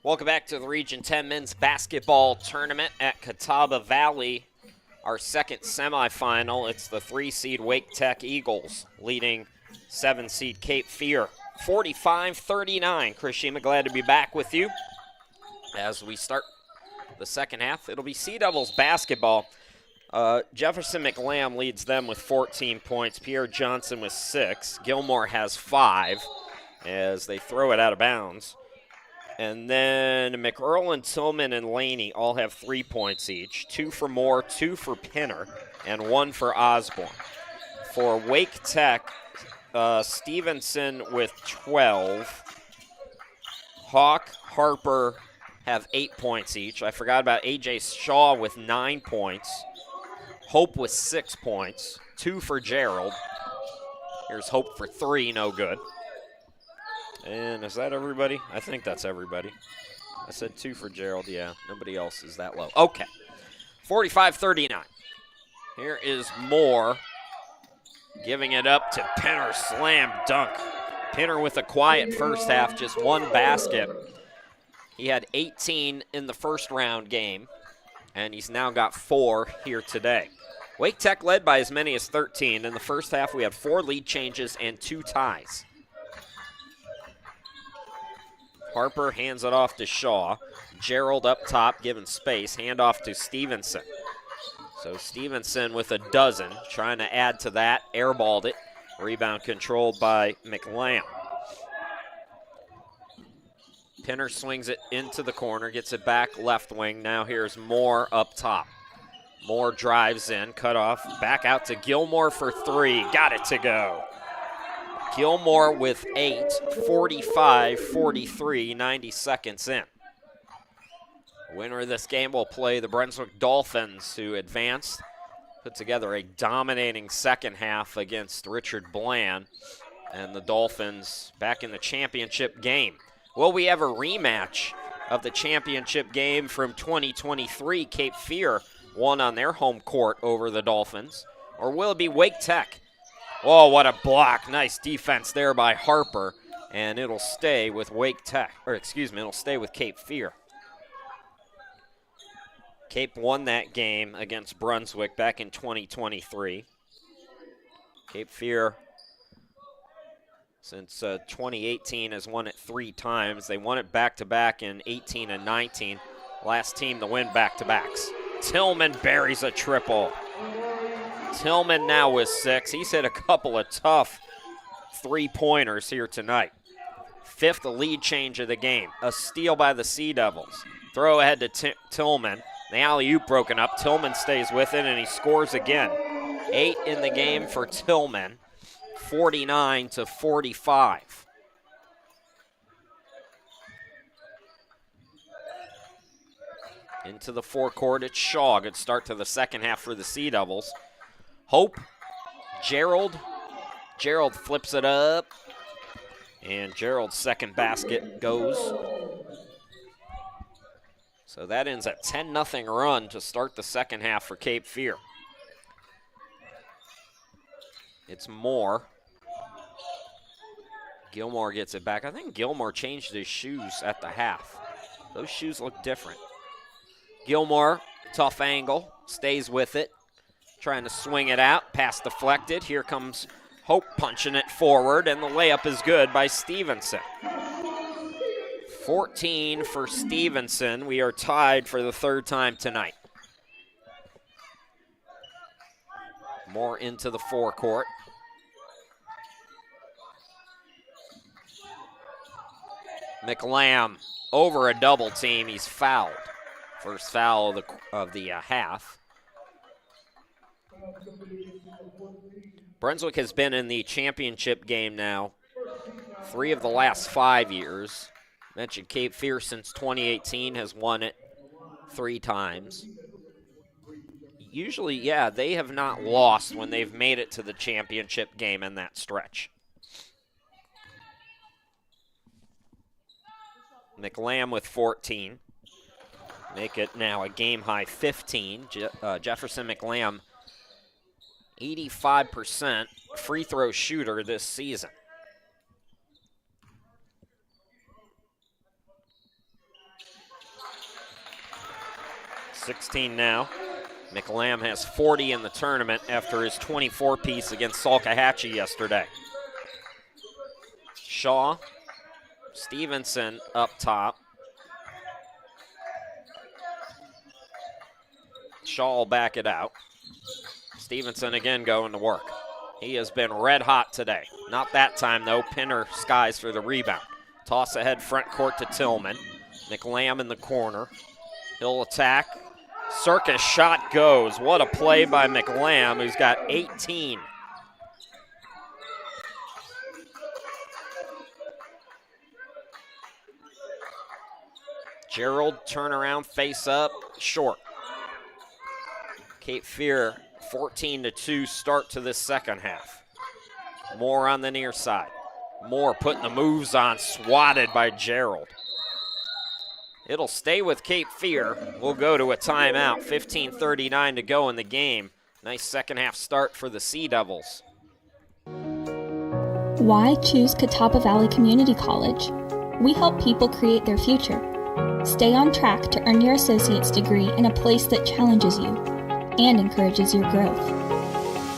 Welcome back to the Region 10 men's basketball tournament at Catawba Valley. Our second semifinal. It's the 3-seed Wake Tech Eagles leading 7-seed Cape Fear. 45-39. Chris Shima, glad to be back with you. As we start the second half, it'll be Sea Devils basketball. Jefferson McLam leads them with 14 points. Pierre Johnson with 6. Gilmore has 5 as they throw it out of bounds. And then McEarl, Tillman, and Laney all have 3 points each. 2 for Moore, 2 for Pinner, and 1 for Osborne. For Wake Tech, Stevenson with 12. Hawk, Harper have 8 points each. I forgot about A.J. Shaw with 9 points. Hope with 6 points. 2 for Gerald. Here's Hope for 3, no good. And is that everybody? I think that's everybody. I said 2 for Gerald. Yeah, nobody else is that low. Okay, 45-39. Here is Moore giving it up to Pinner. Slam dunk. Pinner with a quiet first half, just 1 basket. He had 18 in the first round game, and he's now got 4 here today. Wake Tech led by as many as 13. In the first half, we had 4 lead changes and 2 ties. Harper hands it off to Shaw. Gerald up top, giving space. Handoff to Stevenson. So Stevenson with a dozen, trying to add to that. Airballed it. Rebound controlled by McLam. Pinner swings it into the corner, gets it back left wing. Now here's Moore up top. Moore drives in, cut off. Back out to Gilmore for 3. Got it to go. Gilmore with 8, 45-43, 90 seconds in. Winner of this game will play the Brunswick Dolphins, who advanced, put together a dominating second half against Richard Bland, and the Dolphins back in the championship game. Will we have a rematch of the championship game from 2023? Cape Fear won on their home court over the Dolphins. Or will it be Wake Tech? Oh, what a block. Nice defense there by Harper. And it'll stay with Wake Tech. Or excuse me, it'll stay with Cape Fear. Cape won that game against Brunswick back in 2023. Cape Fear, since 2018, has won it 3 times. They won it back-to-back in 18 and 19. Last team to win back-to-backs. Tillman buries a triple. Tillman now with 6. He's hit a couple of tough 3-pointers here tonight. 5th lead change of the game. A steal by the Sea Devils. Throw ahead to Tillman. The alley-oop broken up. Tillman stays with it, and he scores again. 8 in the game for Tillman. 49-45. Into the forecourt, it's Shaw. Good start to the second half for the Sea Devils. Hope, Gerald. Gerald flips it up. And Gerald's second basket goes. So that ends a 10-0 run to start the second half for Cape Fear. It's Moore. Gilmore gets it back. I think Gilmore changed his shoes at the half. Those shoes look different. Gilmore, tough angle, stays with it. Trying to swing it out, pass deflected. Here comes Hope punching it forward, and the layup is good by Stevenson. 14 for Stevenson. We are tied for the 3rd time tonight. More into the forecourt. McLam over a double team. He's fouled. First foul of the half. Brunswick has been in the championship game now 3 of the last 5 years. Mentioned Cape Fear since 2018 has won it 3 times. Usually, yeah, they have not lost when they've made it to the championship game in that stretch. McLam with 14. Make it now a game-high 15. Jefferson McLam, 85% free throw shooter this season. 16 now. McLam has 40 in the tournament after his 24-piece against Salkehatchie yesterday. Shaw, Stevenson up top. Shaw will back it out. Stevenson again going to work. He has been red hot today. Not that time, though. Pinner skies for the rebound. Toss ahead front court to Tillman. McLam in the corner. He'll attack. Circus shot goes. What a play by McLam, who's got 18. Gerald, turnaround, face up, short. Cape Fear, 14-2 start to this second half. Moore on the near side. Moore putting the moves on, swatted by Gerald. It'll stay with Cape Fear. We'll go to a timeout. 15:39 to go in the game. Nice second half start for the Sea Devils.
Why choose Catawba Valley Community College? We help people create their future. Stay on track to earn your associate's degree in a place that challenges you and encourages your growth.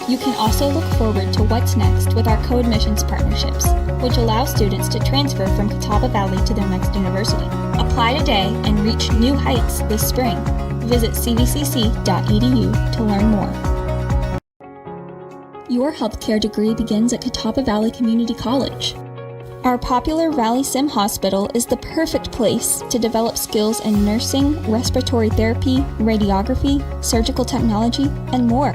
You can also look forward to what's next with our co-admissions partnerships, which allow students to transfer from Catawba Valley to their next university. Apply today and reach new heights this spring. Visit cvcc.edu to learn more. Your healthcare degree begins at Catawba Valley Community College. Our popular Valley Sim Hospital is the perfect place to develop skills in nursing, respiratory therapy, radiography, surgical technology, and more.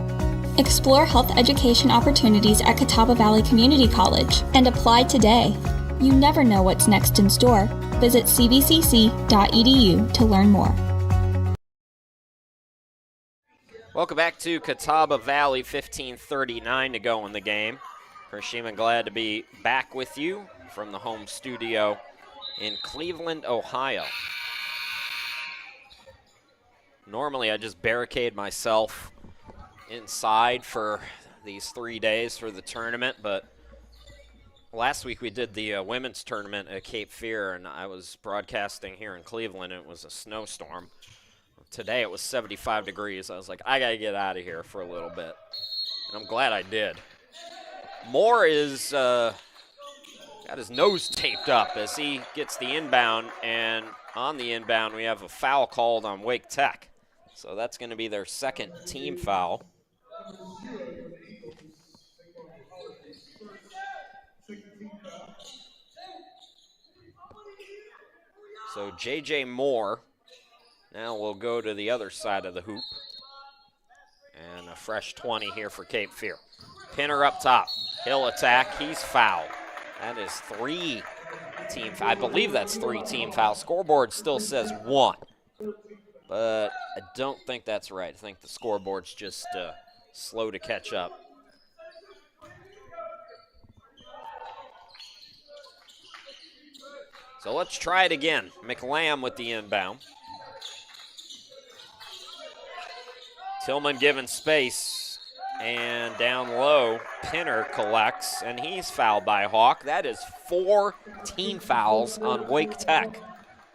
Explore health education opportunities at Catawba Valley Community College and apply today. You never know what's next in store. Visit cvcc.edu to learn more.
Welcome back to Catawba Valley, 15:39 to go in the game. Chris Sheeman, glad to be back with you from the home studio in Cleveland, Ohio. Normally I just barricade myself inside for these 3 days for the tournament, but last week we did the women's tournament at Cape Fear, and I was broadcasting here in Cleveland, and it was a snowstorm. Today it was 75 degrees. I was like, I gotta get out of here for a little bit, and I'm glad I did. Moore is got his nose taped up as he gets the inbound, and on the inbound we have a foul called on Wake Tech. So that's going to be their second team foul. So J.J. Moore now will go to the other side of the hoop. And a fresh 20 here for Cape Fear. Pinner up top. He'll attack. He's fouled. That is 3 team fouls. I believe that's 3 team fouls. Scoreboard still says 1. But I don't think that's right. I think the scoreboard's just slow to catch up. So let's try it again. McLam with the inbound. Tillman given space, and down low, Pinner collects, and he's fouled by Hawk. That is 4 team fouls on Wake Tech.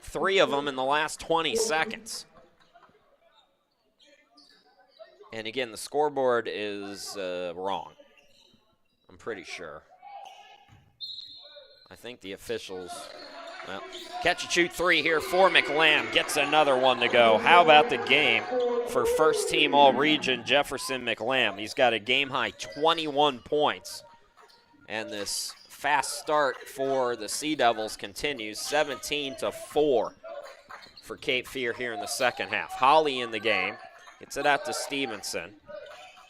3 of them in the last 20 seconds. And again, the scoreboard is wrong. I'm pretty sure. I think the officials, well, catch and shoot 3 here for McLam. Gets another one to go. How about the game for first team all-region Jefferson McLam? He's got a game-high 21 points. And this fast start for the Sea Devils continues, 17-4 for Cape Fear here in the second half. Holly in the game. Gets it out to Stevenson.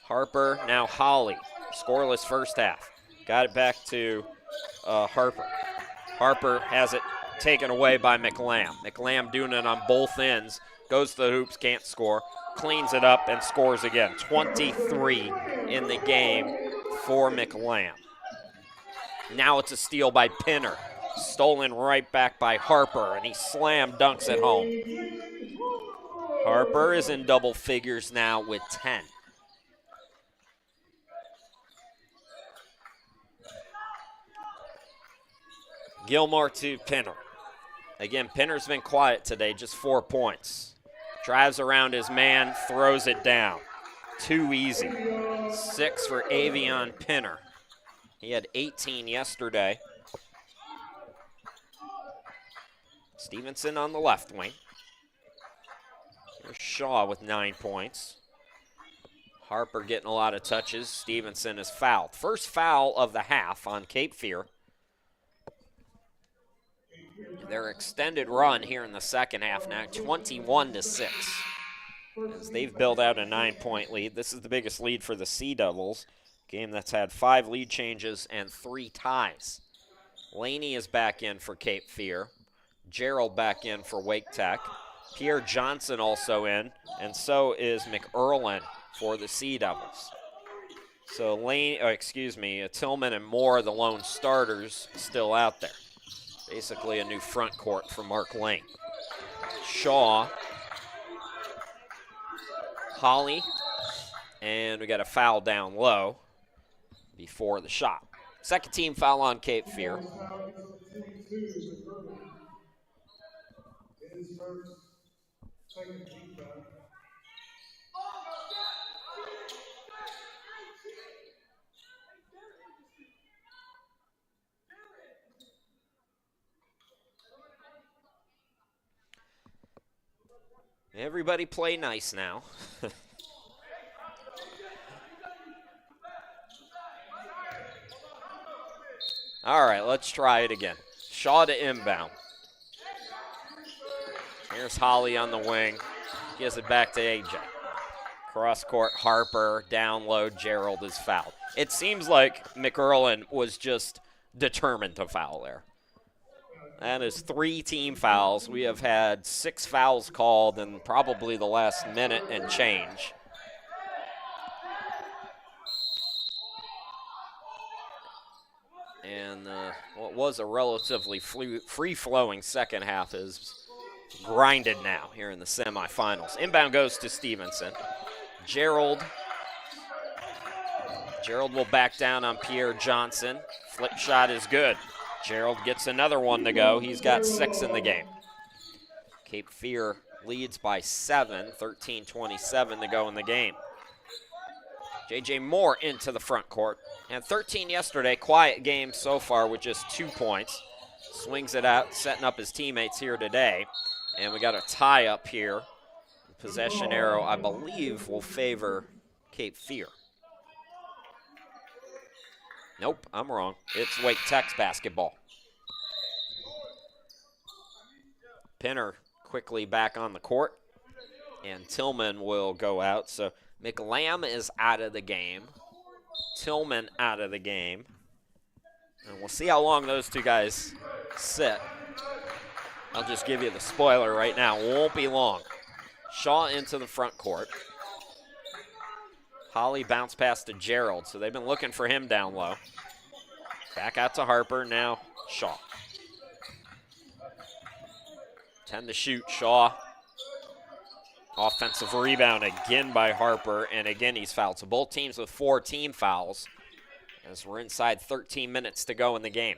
Harper, now Holly. Scoreless first half. Got it back to Harper. Harper has it taken away by McLam. McLam doing it on both ends. Goes to the hoops, can't score. Cleans it up and scores again. 23 in the game for McLam. Now it's a steal by Pinner. Stolen right back by Harper, and he slam dunks it home. Harper is in double figures now with 10. Gilmore to Pinner. Again, Pinner's been quiet today, just 4 points. Drives around his man, throws it down. Too easy. 6 for Avion Pinner. He had 18 yesterday. Stevenson on the left wing. Here's Shaw with 9 points. Harper getting a lot of touches. Stevenson is fouled. First foul of the half on Cape Fear. Their extended run here in the second half now, 21-6. As they've built out a 9-point lead. This is the biggest lead for the Sea Devils. Game that's had 5 lead changes and 3 ties. Laney is back in for Cape Fear. Gerald back in for Wake Tech. Pierre Johnson also in, and so is McErlin for the Sea Devils. So Tillman and Moore, the lone starters, still out there. Basically a new front court for Mark Lane. Shaw, Holly, and we got a foul down low before the shot. Second team foul on Cape Fear. Everybody play nice now. All right, let's try it again. Shaw to inbound. Here's Holly on the wing. Gives it back to AJ. Cross court, Harper, down low, Gerald is fouled. It seems like McErlin was just determined to foul there. That is 3 team fouls. We have had 6 fouls called in probably the last minute and change. And what was a relatively free-flowing second half is grinded now here in the semifinals. Inbound goes to Stevenson. Gerald will back down on Pierre Johnson. Flip shot is good. Gerald gets another one to go. He's got 6 in the game. Cape Fear leads by 7, 13-27 to go in the game. J.J. Moore into the front court. And 13 yesterday, quiet game so far with just 2 points. Swings it out, setting up his teammates here today. And we got a tie up here. Possession arrow, I believe, will favor Cape Fear. Nope, I'm wrong. It's Wake Tech's basketball. Pinner quickly back on the court. And Tillman will go out. So McLam is out of the game. Tillman out of the game. And we'll see how long those two guys sit. I'll just give you the spoiler right now. Won't be long. Shaw into the front court. Holly bounced past to Gerald, so they've been looking for him down low. Back out to Harper, now Shaw. 10 to shoot, Shaw. Offensive rebound again by Harper, and again he's fouled. So both teams with 4 team fouls as we're inside 13 minutes to go in the game.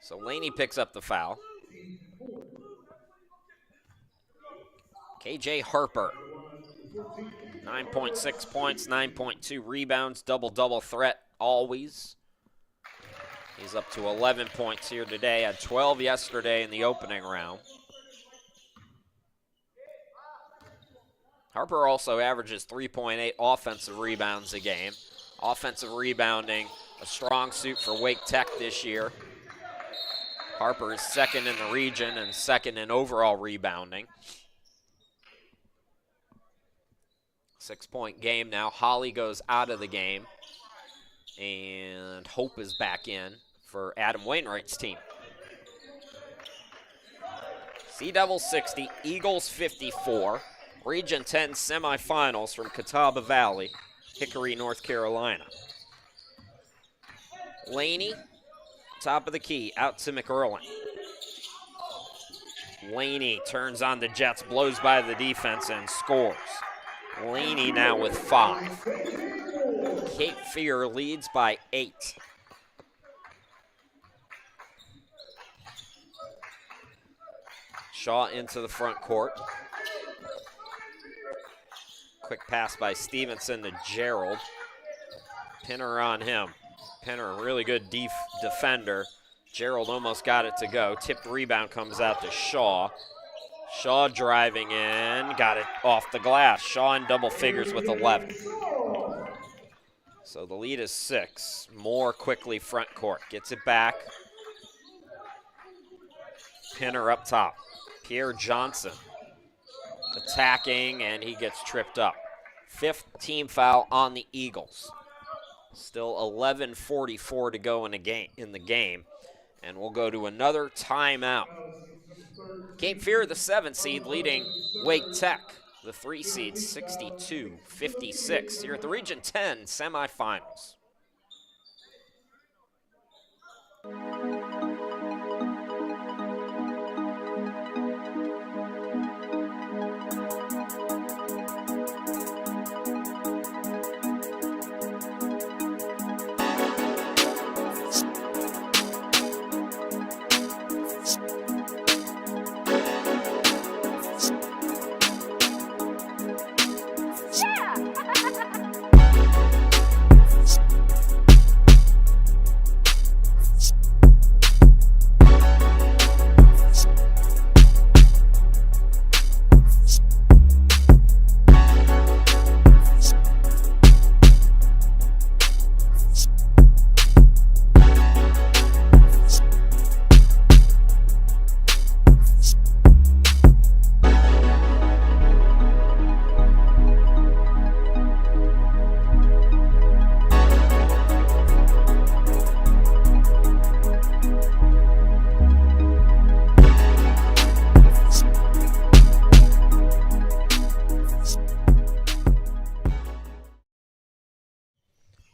So Laney picks up the foul. KJ Harper, 9.6 points, 9.2 rebounds, double-double threat always. He's up to 11 points here today, had 12 yesterday in the opening round. Harper also averages 3.8 offensive rebounds a game. Offensive rebounding, a strong suit for Wake Tech this year. Harper is second in the region and second in overall rebounding. 6-point game now. Holly goes out of the game. And Hope is back in for Adam Wainwright's team. Sea Devils 60, Eagles 54. Region 10 semifinals from Catawba Valley, Hickory, North Carolina. Laney, top of the key, out to McErlin. Laney turns on the Jets, blows by the defense, and scores. Laney now with 5. Cape Fear leads by 8. Shaw into the front court. Quick pass by Stevenson to Gerald. Pinner on him. Pinner, a really good defender. Gerald almost got it to go. Tipped rebound comes out to Shaw. Shaw driving in, got it off the glass. Shaw in double figures with 11. So the lead is 6. Moore quickly front court, gets it back. Pinner up top. Pierre Johnson attacking, and he gets tripped up. 5th team foul on the Eagles. Still 11:44 to go in the game, and we'll go to another timeout. Cape Fear, the 7 seed, leading Wake Tech, the 3 seed, 62-56. Here at the Region 10 semifinals.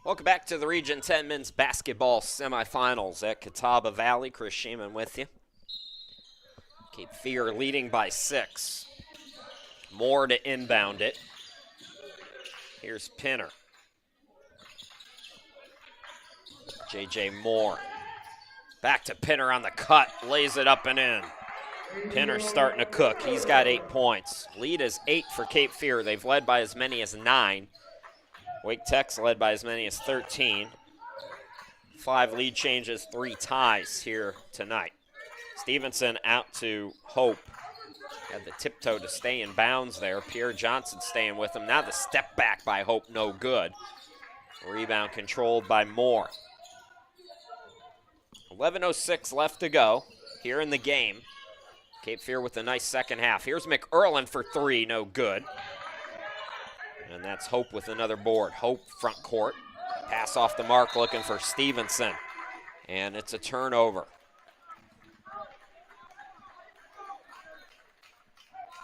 Welcome back to the Region 10 men's basketball semifinals at Catawba Valley. Chris Sheeman with you. Cape Fear leading by 6. Moore to inbound it. Here's Pinner. J.J. Moore. Back to Pinner on the cut. Lays it up and in. Pinner starting to cook. He's got 8 points. Lead is 8 for Cape Fear. They've led by as many as 9. Wake Tech's led by as many as 13. 5 lead changes, 3 ties here tonight. Stevenson out to Hope. Had the tiptoe to stay in bounds there. Pierre Johnson staying with him. Now the step back by Hope, no good. Rebound controlled by Moore. 11:06 left to go here in the game. Cape Fear with a nice second half. Here's McErlin for 3, no good. And that's Hope with another board. Hope front court. Pass off the mark looking for Stevenson. And it's a turnover.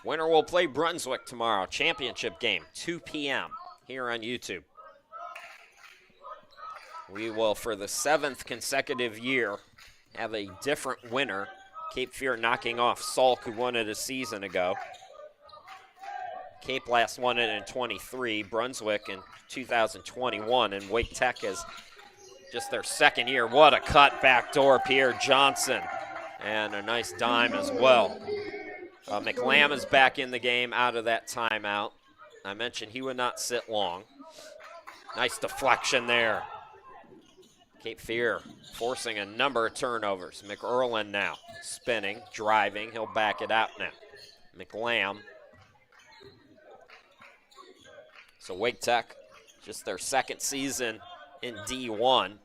Winner will play Brunswick tomorrow. Championship game, 2 p.m. here on YouTube. We will, for the 7th consecutive year, have a different winner. Cape Fear knocking off Salk, who won it a season ago. Cape last won it in 23, Brunswick in 2021, and Wake Tech is just their 2nd year. What a cut backdoor, Pierre Johnson, and a nice dime as well. McLam is back in the game out of that timeout. I mentioned he would not sit long. Nice deflection there. Cape Fear forcing a number of turnovers. McErlin now spinning, driving. He'll back it out now. McLam. So Wake Tech, just their 2nd season in D1.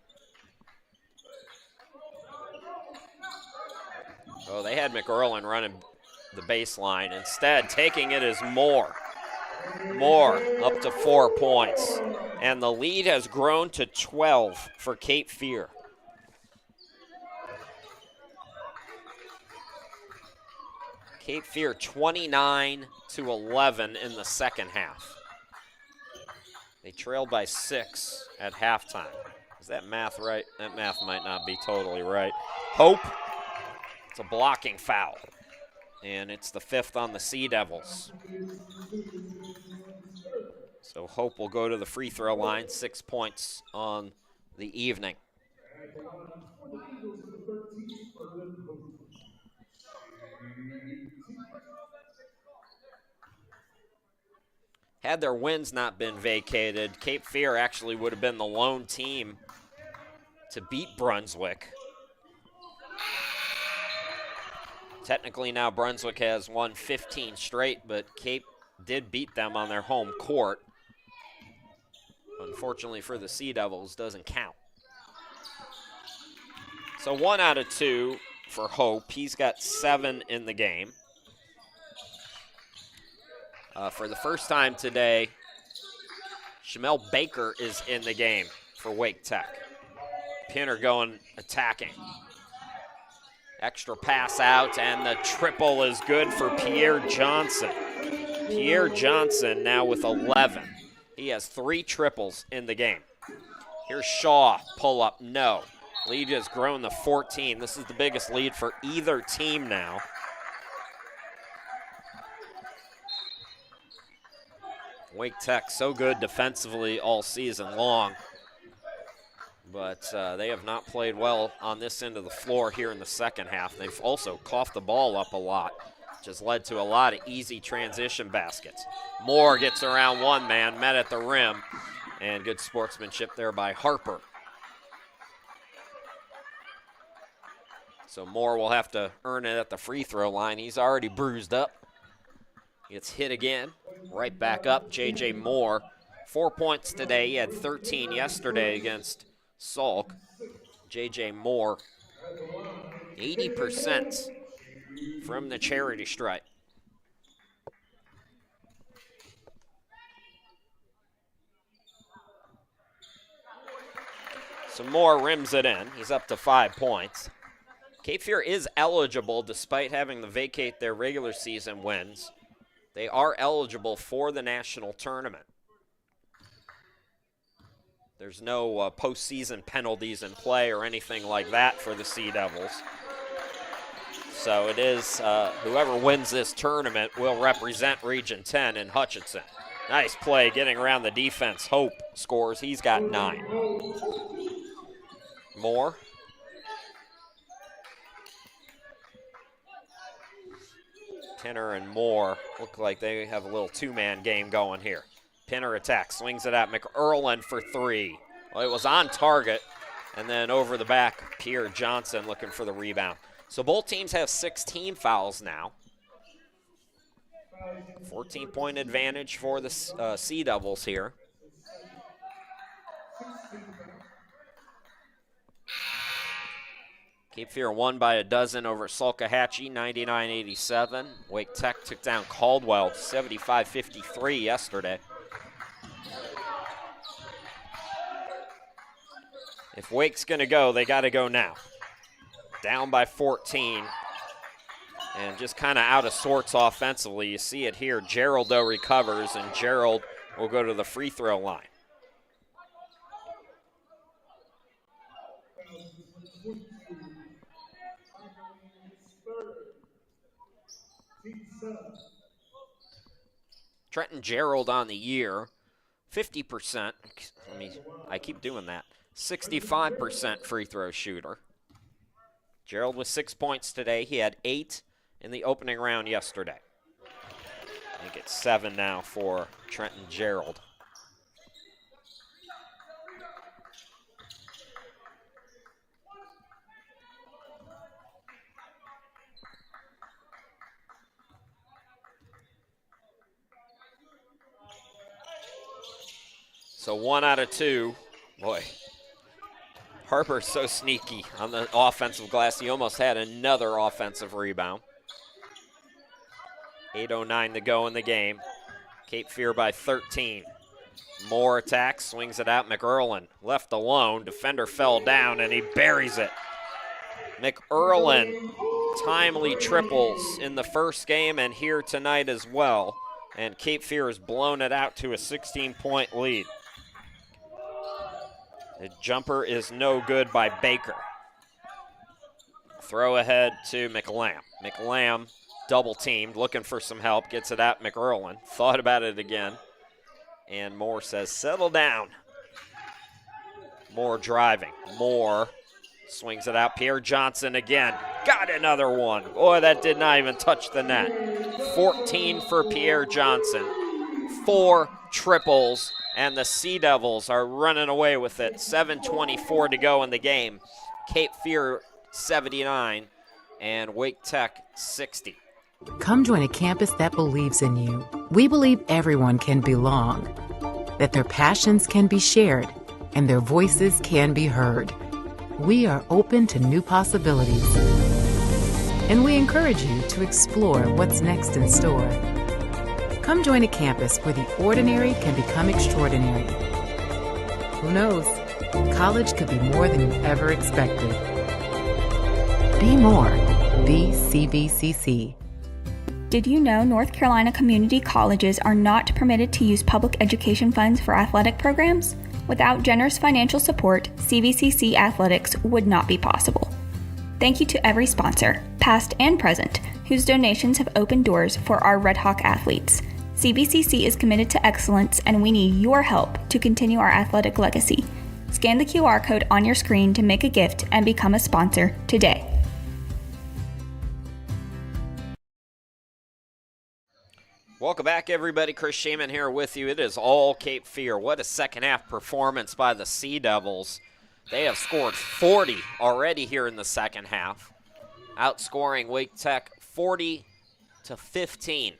Oh, they had McErlin running the baseline. Instead, taking it is Moore. Moore up to 4 points. And the lead has grown to 12 for Cape Fear. Cape Fear 29-11 in the second half. They trailed by 6 at halftime. Is that math right? That math might not be totally right. Hope, it's a blocking foul. And it's the 5th on the Sea Devils. So Hope will go to the free throw line, 6 points on the evening. Had their wins not been vacated, Cape Fear actually would have been the lone team to beat Brunswick. Technically now Brunswick has won 15 straight, but Cape did beat them on their home court. Unfortunately for the Sea Devils, doesn't count. So 1 out of 2 for Hope. He's got 7 in the game. For the first time today, Shamel Baker is in the game for Wake Tech. Pinner going attacking. Extra pass out, and the triple is good for Pierre Johnson. Pierre Johnson now with 11. He has 3 triples in the game. Here's Shaw, pull up, no. Lead has grown to 14. This is the biggest lead for either team now. Wake Tech so good defensively all season long, but they have not played well on this end of the floor here in the second half. They've also coughed the ball up a lot, which has led to a lot of easy transition baskets. Moore gets around one man, met at the rim, and good sportsmanship there by Harper. So Moore will have to earn it at the free throw line. He's already bruised up. Gets hit again, right back up. J.J. Moore, 4 points today. He had 13 yesterday against Salk. J.J. Moore, 80% from the charity stripe. So Moore rims it in. He's up to 5 points. Cape Fear is eligible despite having to vacate their regular season wins. They are eligible for the national tournament. There's no postseason penalties in play or anything like that for the Sea Devils. So it is whoever wins this tournament will represent Region 10 in Hutchinson. Nice play getting around the defense. Hope scores. He's got 9. Moore. Pinner and Moore look like they have a little two-man game going here. Pinner attacks, swings it at McErlin for 3. Well, it was on target, and then over the back, Pierre Johnson looking for the rebound. So both teams have 16 fouls now. 14-point advantage for the Sea Devils here. Cape Fear won by a dozen over Salkehatchie, 99-87. Wake Tech took down Caldwell, 75-53 yesterday. If Wake's going to go, they got to go now. Down by 14 and just kind of out of sorts offensively. You see it here. Gerald, though, recovers, and Gerald will go to the free throw line. Trenton Gerald on the year, 50%. I keep doing that. 65% free throw shooter. Gerald with 6 points today. He had 8 in the opening round yesterday. I think it's 7 now for Trenton Gerald. So 1 out of 2. Boy, Harper's so sneaky on the offensive glass. He almost had another offensive rebound. 8:09 to go in the game. Cape Fear by 13. Moore attacks, swings it out. McErlin left alone. Defender fell down, and he buries it. McErlin, timely triples in the first game and here tonight as well. And Cape Fear has blown it out to a 16-point lead. The jumper is no good by Baker. Throw ahead to McLam. McLam double-teamed, looking for some help, gets it at McErlin. Thought about it again, and Moore says, settle down. Moore driving. Moore swings it out. Pierre Johnson again. Got another one. Boy, that did not even touch the net. 14 for Pierre Johnson. 4 triples, and the Sea Devils are running away with it. 7:24 to go in the game. Cape Fear 79 and Wake Tech 60.
Come join a campus that believes in you. We believe everyone can belong, that their passions can be shared, and their voices can be heard. We are open to new possibilities, and we encourage you to explore what's next in store. Come join a campus where the ordinary can become extraordinary. Who knows? College could be more than you ever expected. Be more. Be CVCC.
Did you know North Carolina community colleges are not permitted to use public education funds for athletic programs? Without generous financial support, CVCC athletics would not be possible. Thank you to every sponsor, past and present, whose donations have opened doors for our Red Hawk athletes. CVCC is committed to excellence, and we need your help to continue our athletic legacy. Scan the QR code on your screen to make a gift and become a sponsor today.
Welcome back, everybody. Chris Shaman here with you. It is all Cape Fear. What a second-half performance by the Sea Devils. They have scored 40 already here in the second half, outscoring Wake Tech 40-15,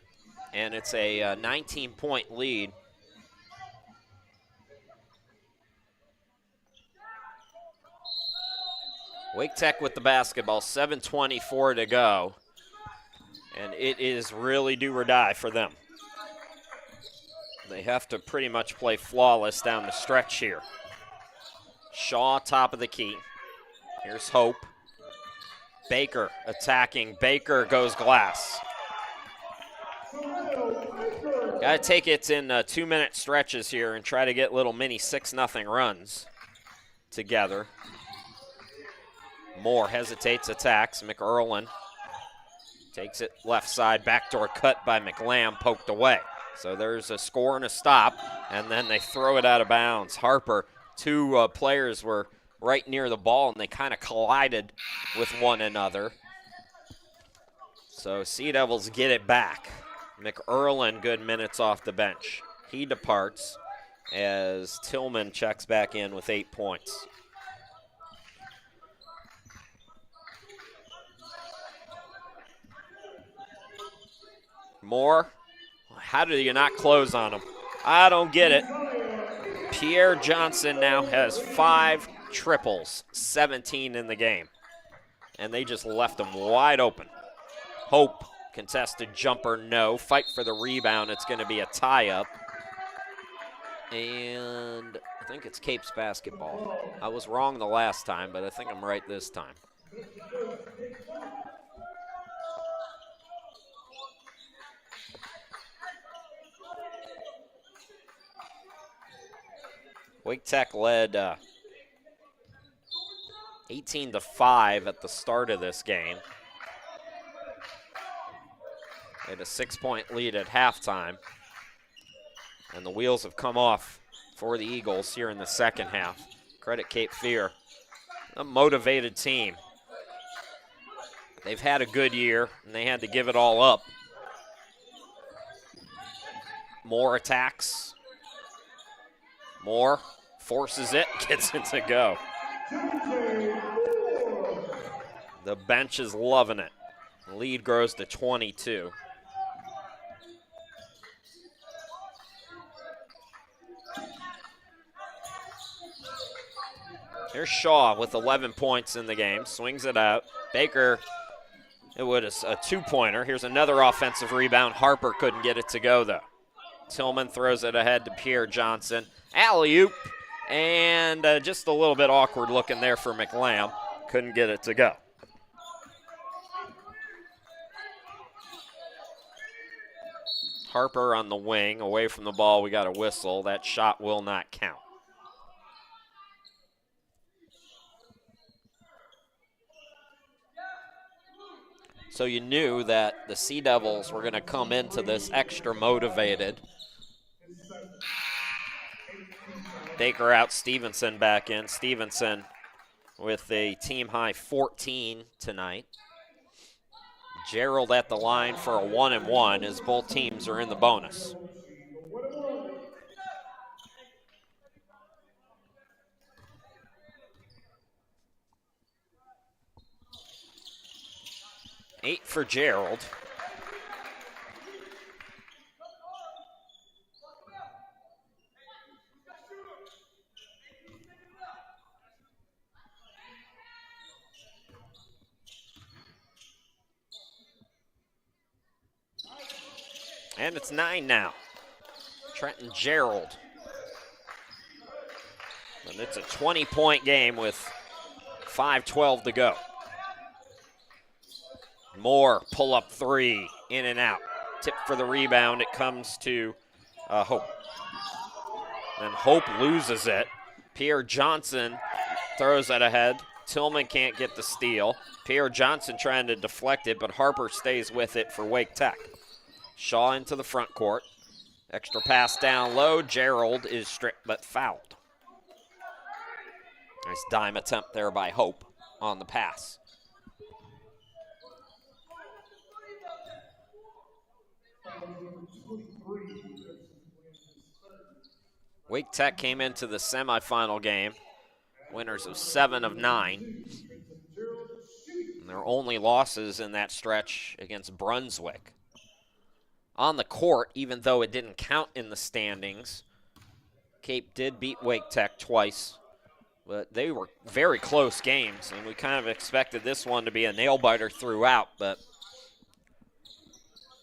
and it's a 19-point lead. Wake Tech with the basketball, 7:24 to go. And it is really do or die for them. They have to pretty much play flawless down the stretch here. Shaw, top of the key. Here's Hope. Baker attacking. Baker goes glass. Got to take it in 2-minute stretches here and try to get little mini 6-0 runs together. Moore hesitates, attacks. McErlin takes it left side, backdoor cut by McLam, poked away. So there's a score and a stop, and then they throw it out of bounds. Harper, 2 players were right near the ball, and they kind of collided with one another. So Sea Devils get it back. McErlin, good minutes off the bench. He departs as Tillman checks back in with 8 points. Moore, how do you not close on him? I don't get it. Pierre Johnson now has 5 triples, 17 in the game. And they just left him wide open. Hope, contested jumper, no. Fight for the rebound, it's going to be a tie-up. And I think it's Cape's basketball. I was wrong the last time, but I think I'm right this time. Wake Tech led 18-5 at the start of this game. They had a 6-point lead at halftime. And the wheels have come off for the Eagles here in the second half. Credit Cape Fear, a motivated team. They've had a good year, and they had to give it all up. Moore attacks. Moore forces it, gets it to go. The bench is loving it. The lead grows to 22. Here's Shaw with 11 points in the game, swings it out. Baker, it was a 2-pointer. Here's another offensive rebound. Harper couldn't get it to go, though. Tillman throws it ahead to Pierre Johnson. Alley-oop, and just a little bit awkward looking there for McLam. Couldn't get it to go. Harper on the wing, away from the ball. We got a whistle. That shot will not count. So you knew that the Sea Devils were going to come into this extra motivated. Baker out, Stevenson back in. Stevenson with a team-high 14 tonight. Gerald at the line for a 1-and-1 as both teams are in the bonus. 8 for Gerald. And it's 9 now. Trenton Gerald. And it's a 20-point game with 5:12 to go. Moore, pull-up three, in and out. Tip for the rebound. It comes to Hope. And Hope loses it. Pierre Johnson throws it ahead. Tillman can't get the steal. Pierre Johnson trying to deflect it, but Harper stays with it for Wake Tech. Shaw into the front court. Extra pass down low. Gerald is stripped but fouled. Nice dime attempt there by Hope on the pass. Wake Tech came into the semifinal game, winners of 7 of 9. And their only losses in that stretch against Brunswick. On the court, even though it didn't count in the standings, Cape did beat Wake Tech twice, but they were very close games, and we kind of expected this one to be a nail-biter throughout, but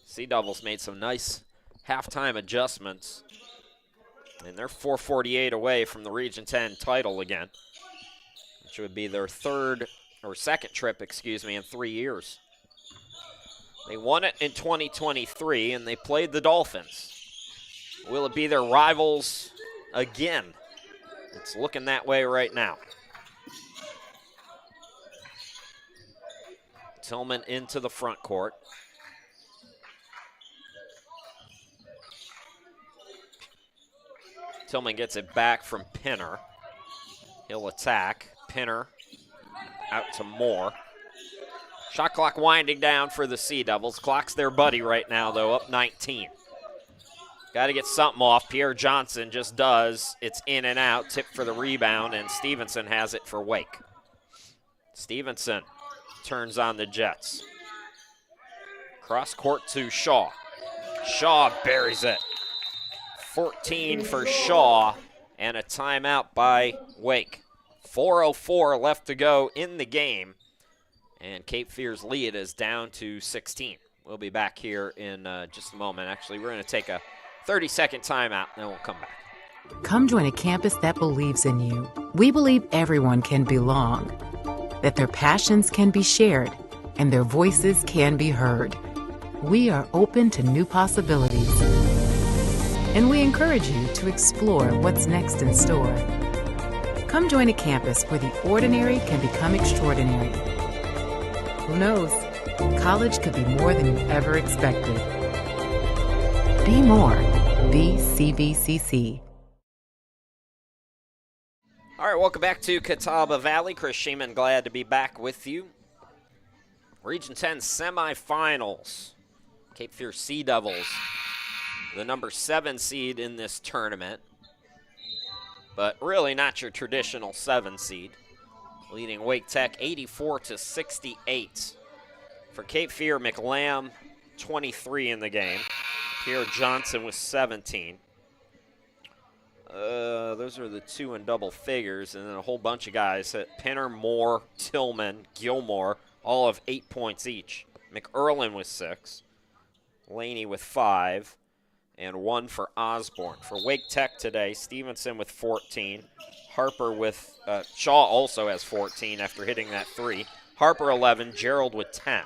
Sea Devils made some nice halftime adjustments, and they're 448 away from the Region 10 title again, which would be their second trip, in 3 years. They won it in 2023, and they played the Dolphins. Will it be their rivals again? It's looking that way right now. Tillman into the front court. Tillman gets it back from Pinner. He'll attack. Pinner out to Moore. Shot clock winding down for the Sea Devils. Clock's their buddy right now, though, up 19. Got to get something off. Pierre Johnson just does. It's in and out. Tip for the rebound, and Stevenson has it for Wake. Stevenson turns on the Jets. Cross court to Shaw. Shaw buries it. 14 for Shaw, and a timeout by Wake. 4:04 left to go in the game. And Cape Fear's lead is down to 16. We'll be back here in just a moment. Actually, we're going to take a 30-second timeout, and then we'll come back.
Come join a campus that believes in you. We believe everyone can belong, that their passions can be shared, and their voices can be heard. We are open to new possibilities, and we encourage you to explore what's next in store. Come join a campus where the ordinary can become extraordinary. Who knows? College could be more than you ever expected. Be more. Be CVCC.
All right, welcome back to Catawba Valley. Chris Sheeman, glad to be back with you. Region 10 semifinals. Cape Fear Sea Devils, the number 7 seed in this tournament, but really not your traditional 7 seed. Leading Wake Tech 84-68. For Cape Fear, McLam 23 in the game. Pierre Johnson with 17. Those are the 2 in double figures, and then a whole bunch of guys. Pinner, Moore, Tillman, Gilmore, all of 8 points each. McErlin with 6. Laney with 5. And 1 for Osborne. For Wake Tech today, Stevenson with 14. Harper with, Shaw also has 14 after hitting that 3. Harper 11, Gerald with 10.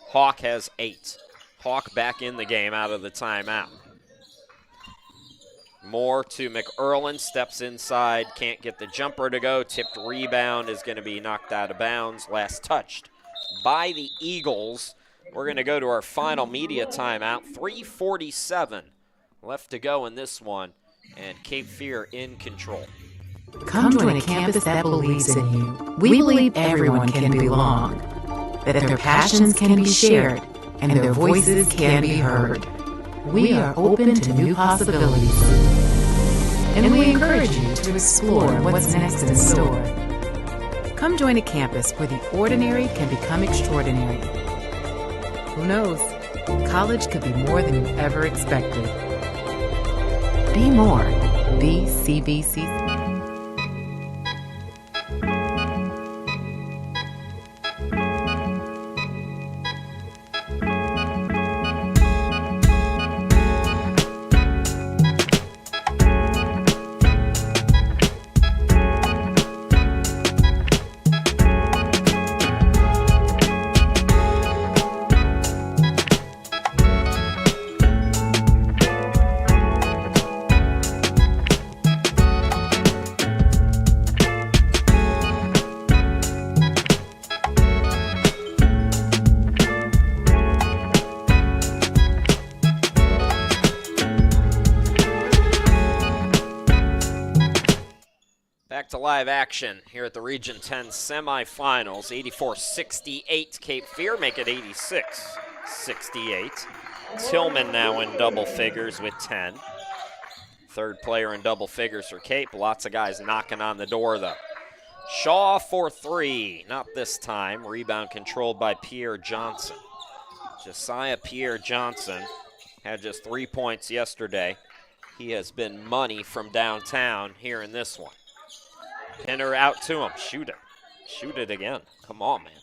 Hawk has 8. Hawk back in the game out of the timeout. Moore to McErlin, steps inside, can't get the jumper to go. Tipped rebound is going to be knocked out of bounds. Last touched by the Eagles. We're going to go to our final media timeout. 3:47 left to go in this one, and Cape Fear in control.
Come join a campus that believes in you. We believe everyone can belong, that their passions can be shared, and their voices can be heard. We are open to new possibilities, and we encourage you to explore what's next in store. Come join a campus where the ordinary can become extraordinary. Who knows? College could be more than you ever expected. Be more. Be CBC.
Back to live action here at the Region 10 semifinals. 84-68 Cape Fear make it 86-68. Tillman now in double figures with 10. Third player in double figures for Cape. Lots of guys knocking on the door though. Shaw for three, not this time. Rebound controlled by Pierre Johnson. Josiah Pierre Johnson had just 3 points yesterday. He has been money from downtown here in this one. Pinner out to him. Shoot it. Shoot it again. Come on, man.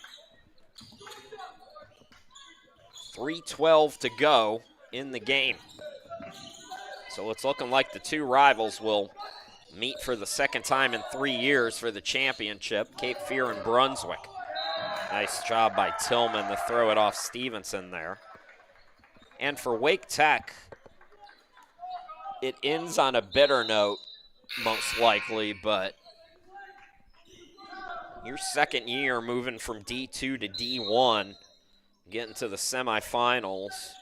3:12 to go in the game. So it's looking like the two rivals will meet for the second time in 3 years for the championship. Cape Fear and Brunswick. Nice job by Tillman to throw it off Stevenson there. And for Wake Tech, it ends on a bitter note, most likely, but your second year moving from D2 to D1, getting to the semifinals.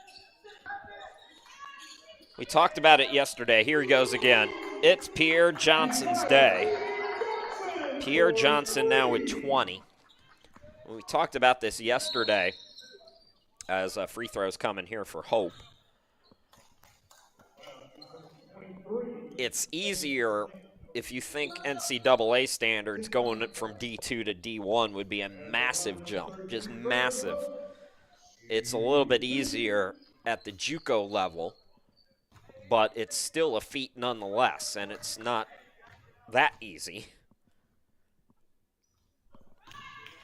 We talked about it yesterday. Here he goes again. It's Pierre Johnson's day. Pierre Johnson now with 20. We talked about this yesterday as free throws coming here for Hope. It's easier if you think NCAA standards, going from D2 to D1 would be a massive jump, just massive. It's a little bit easier at the JUCO level, but it's still a feat nonetheless, and it's not that easy.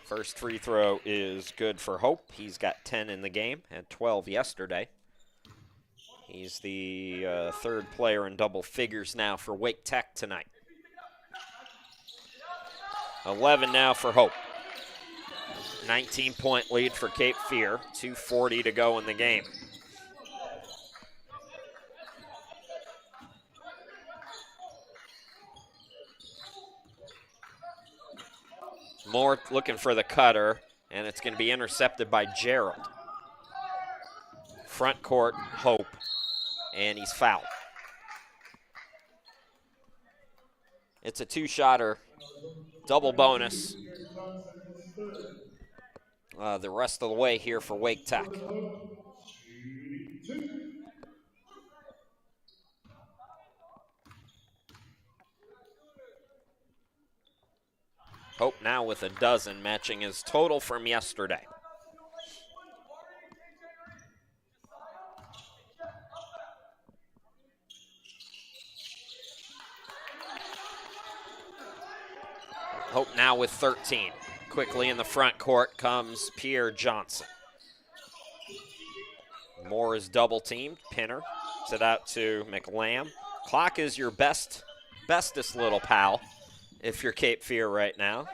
First free throw is good for Hope. He's got 10 in the game, had 12 yesterday. He's the third player in double figures now for Wake Tech tonight. 11 now for Hope. 19-point lead for Cape Fear. 2:40 to go in the game. Moore looking for the cutter, and it's going to be intercepted by Gerald. Front court, Hope, and he's fouled. It's a two-shotter, double bonus. The rest of the way here for Wake Tech. Hope now with a dozen, matching his total from yesterday. Hope now with 13. Quickly in the front court comes Pierre Johnson. Moore is double teamed. Pinner sets it out to McLam. Clock is your bestest little pal if you're Cape Fear right now.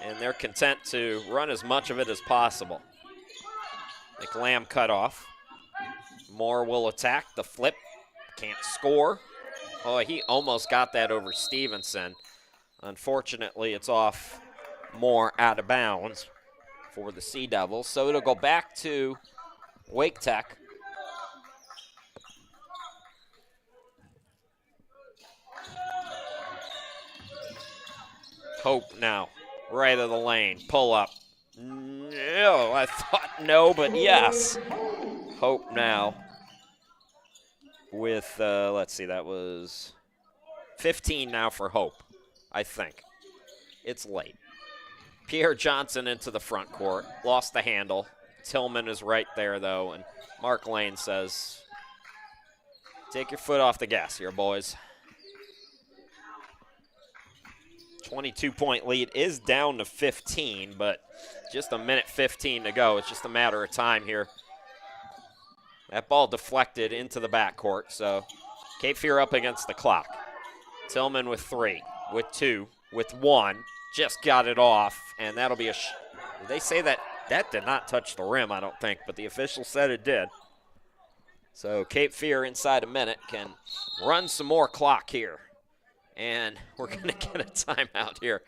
And they're content to run as much of it as possible. McLam cut off. Moore will attack the flip. Can't score. Oh, he almost got that over Stevenson. Unfortunately, it's off Moore out of bounds for the Sea Devils. So it'll go back to Wake Tech. Hope now, right of the lane, pull up. No, I thought no, but yes. Hope now with, let's see, that was 15 now for Hope, I think. It's late. Pierre Johnson into the front court, lost the handle. Tillman is right there, though, and Mark Lane says, take your foot off the gas here, boys. 22-point lead is down to 15, but just a minute 15 to go. It's just a matter of time here. That ball deflected into the backcourt, so Cape Fear up against the clock. Tillman with 3, with 2, with 1. Just got it off, and that'll be a they say that did not touch the rim, I don't think, but the official said it did. So Cape Fear inside a minute can run some more clock here. And we're going to get a timeout here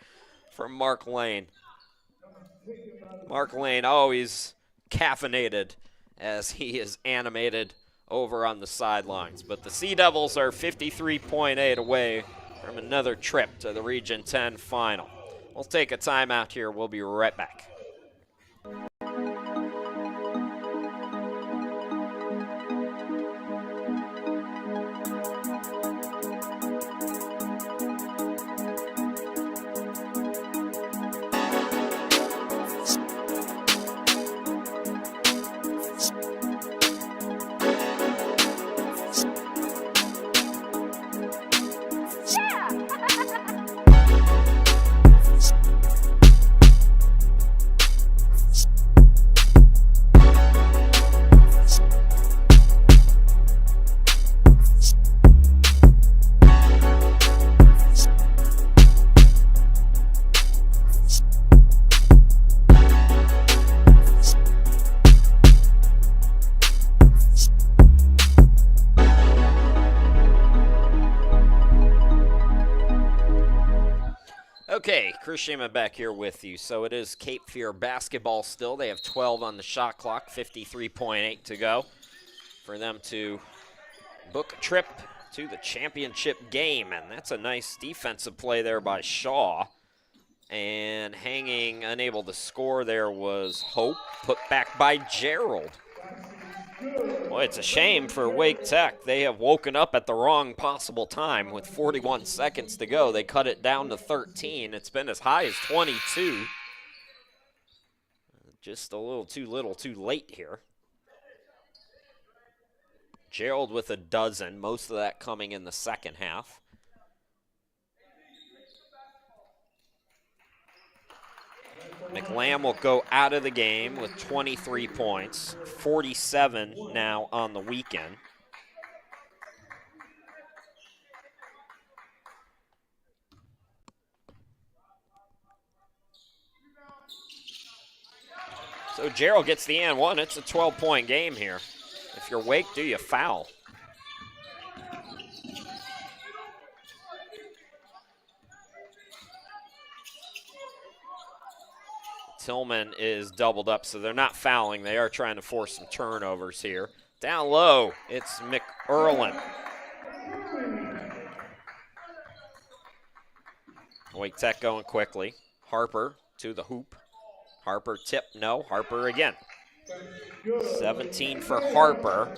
from Mark Lane. Mark Lane always caffeinated as he is animated over on the sidelines. But the Sea Devils are 53.8 away from another trip to the Region 10 final. We'll take a timeout here. We'll be right back. Okay, Chris Shaman back here with you. So it is Cape Fear basketball still. They have 12 on the shot clock, 53.8 to go for them to book a trip to the championship game. And that's a nice defensive play there by Shaw. And hanging, unable to score there was Hope, put back by Gerald. Boy, it's a shame for Wake Tech. They have woken up at the wrong possible time with 41 seconds to go. They cut it down to 13. It's been as high as 22. Just a little too late here. Gerald with a dozen, most of that coming in the second half. McLam will go out of the game with 23 points, 47 now on the weekend. So Gerald gets the and one. It's a 12-point game here. If you're Wake, do you foul? Tillman is doubled up, so they're not fouling. They are trying to force some turnovers here. Down low, it's McErlin. Wake Tech going quickly. Harper to the hoop. Harper tip, no. Harper again. 17 for Harper.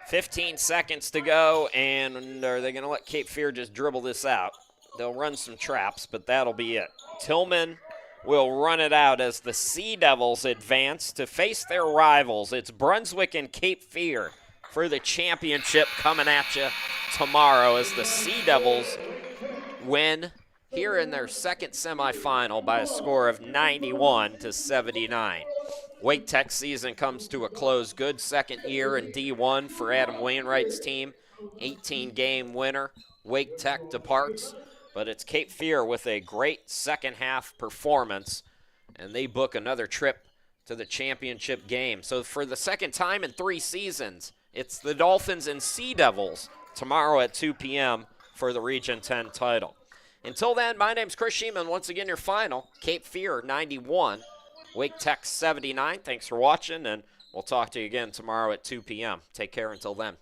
15 seconds to go, and are they going to let Cape Fear just dribble this out? They'll run some traps, but that'll be it. Tillman will run it out as the Sea Devils advance to face their rivals. It's Brunswick and Cape Fear for the championship coming at you tomorrow as the Sea Devils win here in their second semifinal by a score of 91-79. Wake Tech season comes to a close. Good second year in D1 for Adam Wainwright's team. 18-game winner. Wake Tech departs. But it's Cape Fear with a great second half performance, and they book another trip to the championship game. So for the second time in 3 seasons, it's the Dolphins and Sea Devils tomorrow at 2 p.m. for the Region 10 title. Until then, my name's Chris Sheeman. Once again, your final, Cape Fear 91, Wake Tech 79. Thanks for watching, and we'll talk to you again tomorrow at 2 p.m. Take care until then.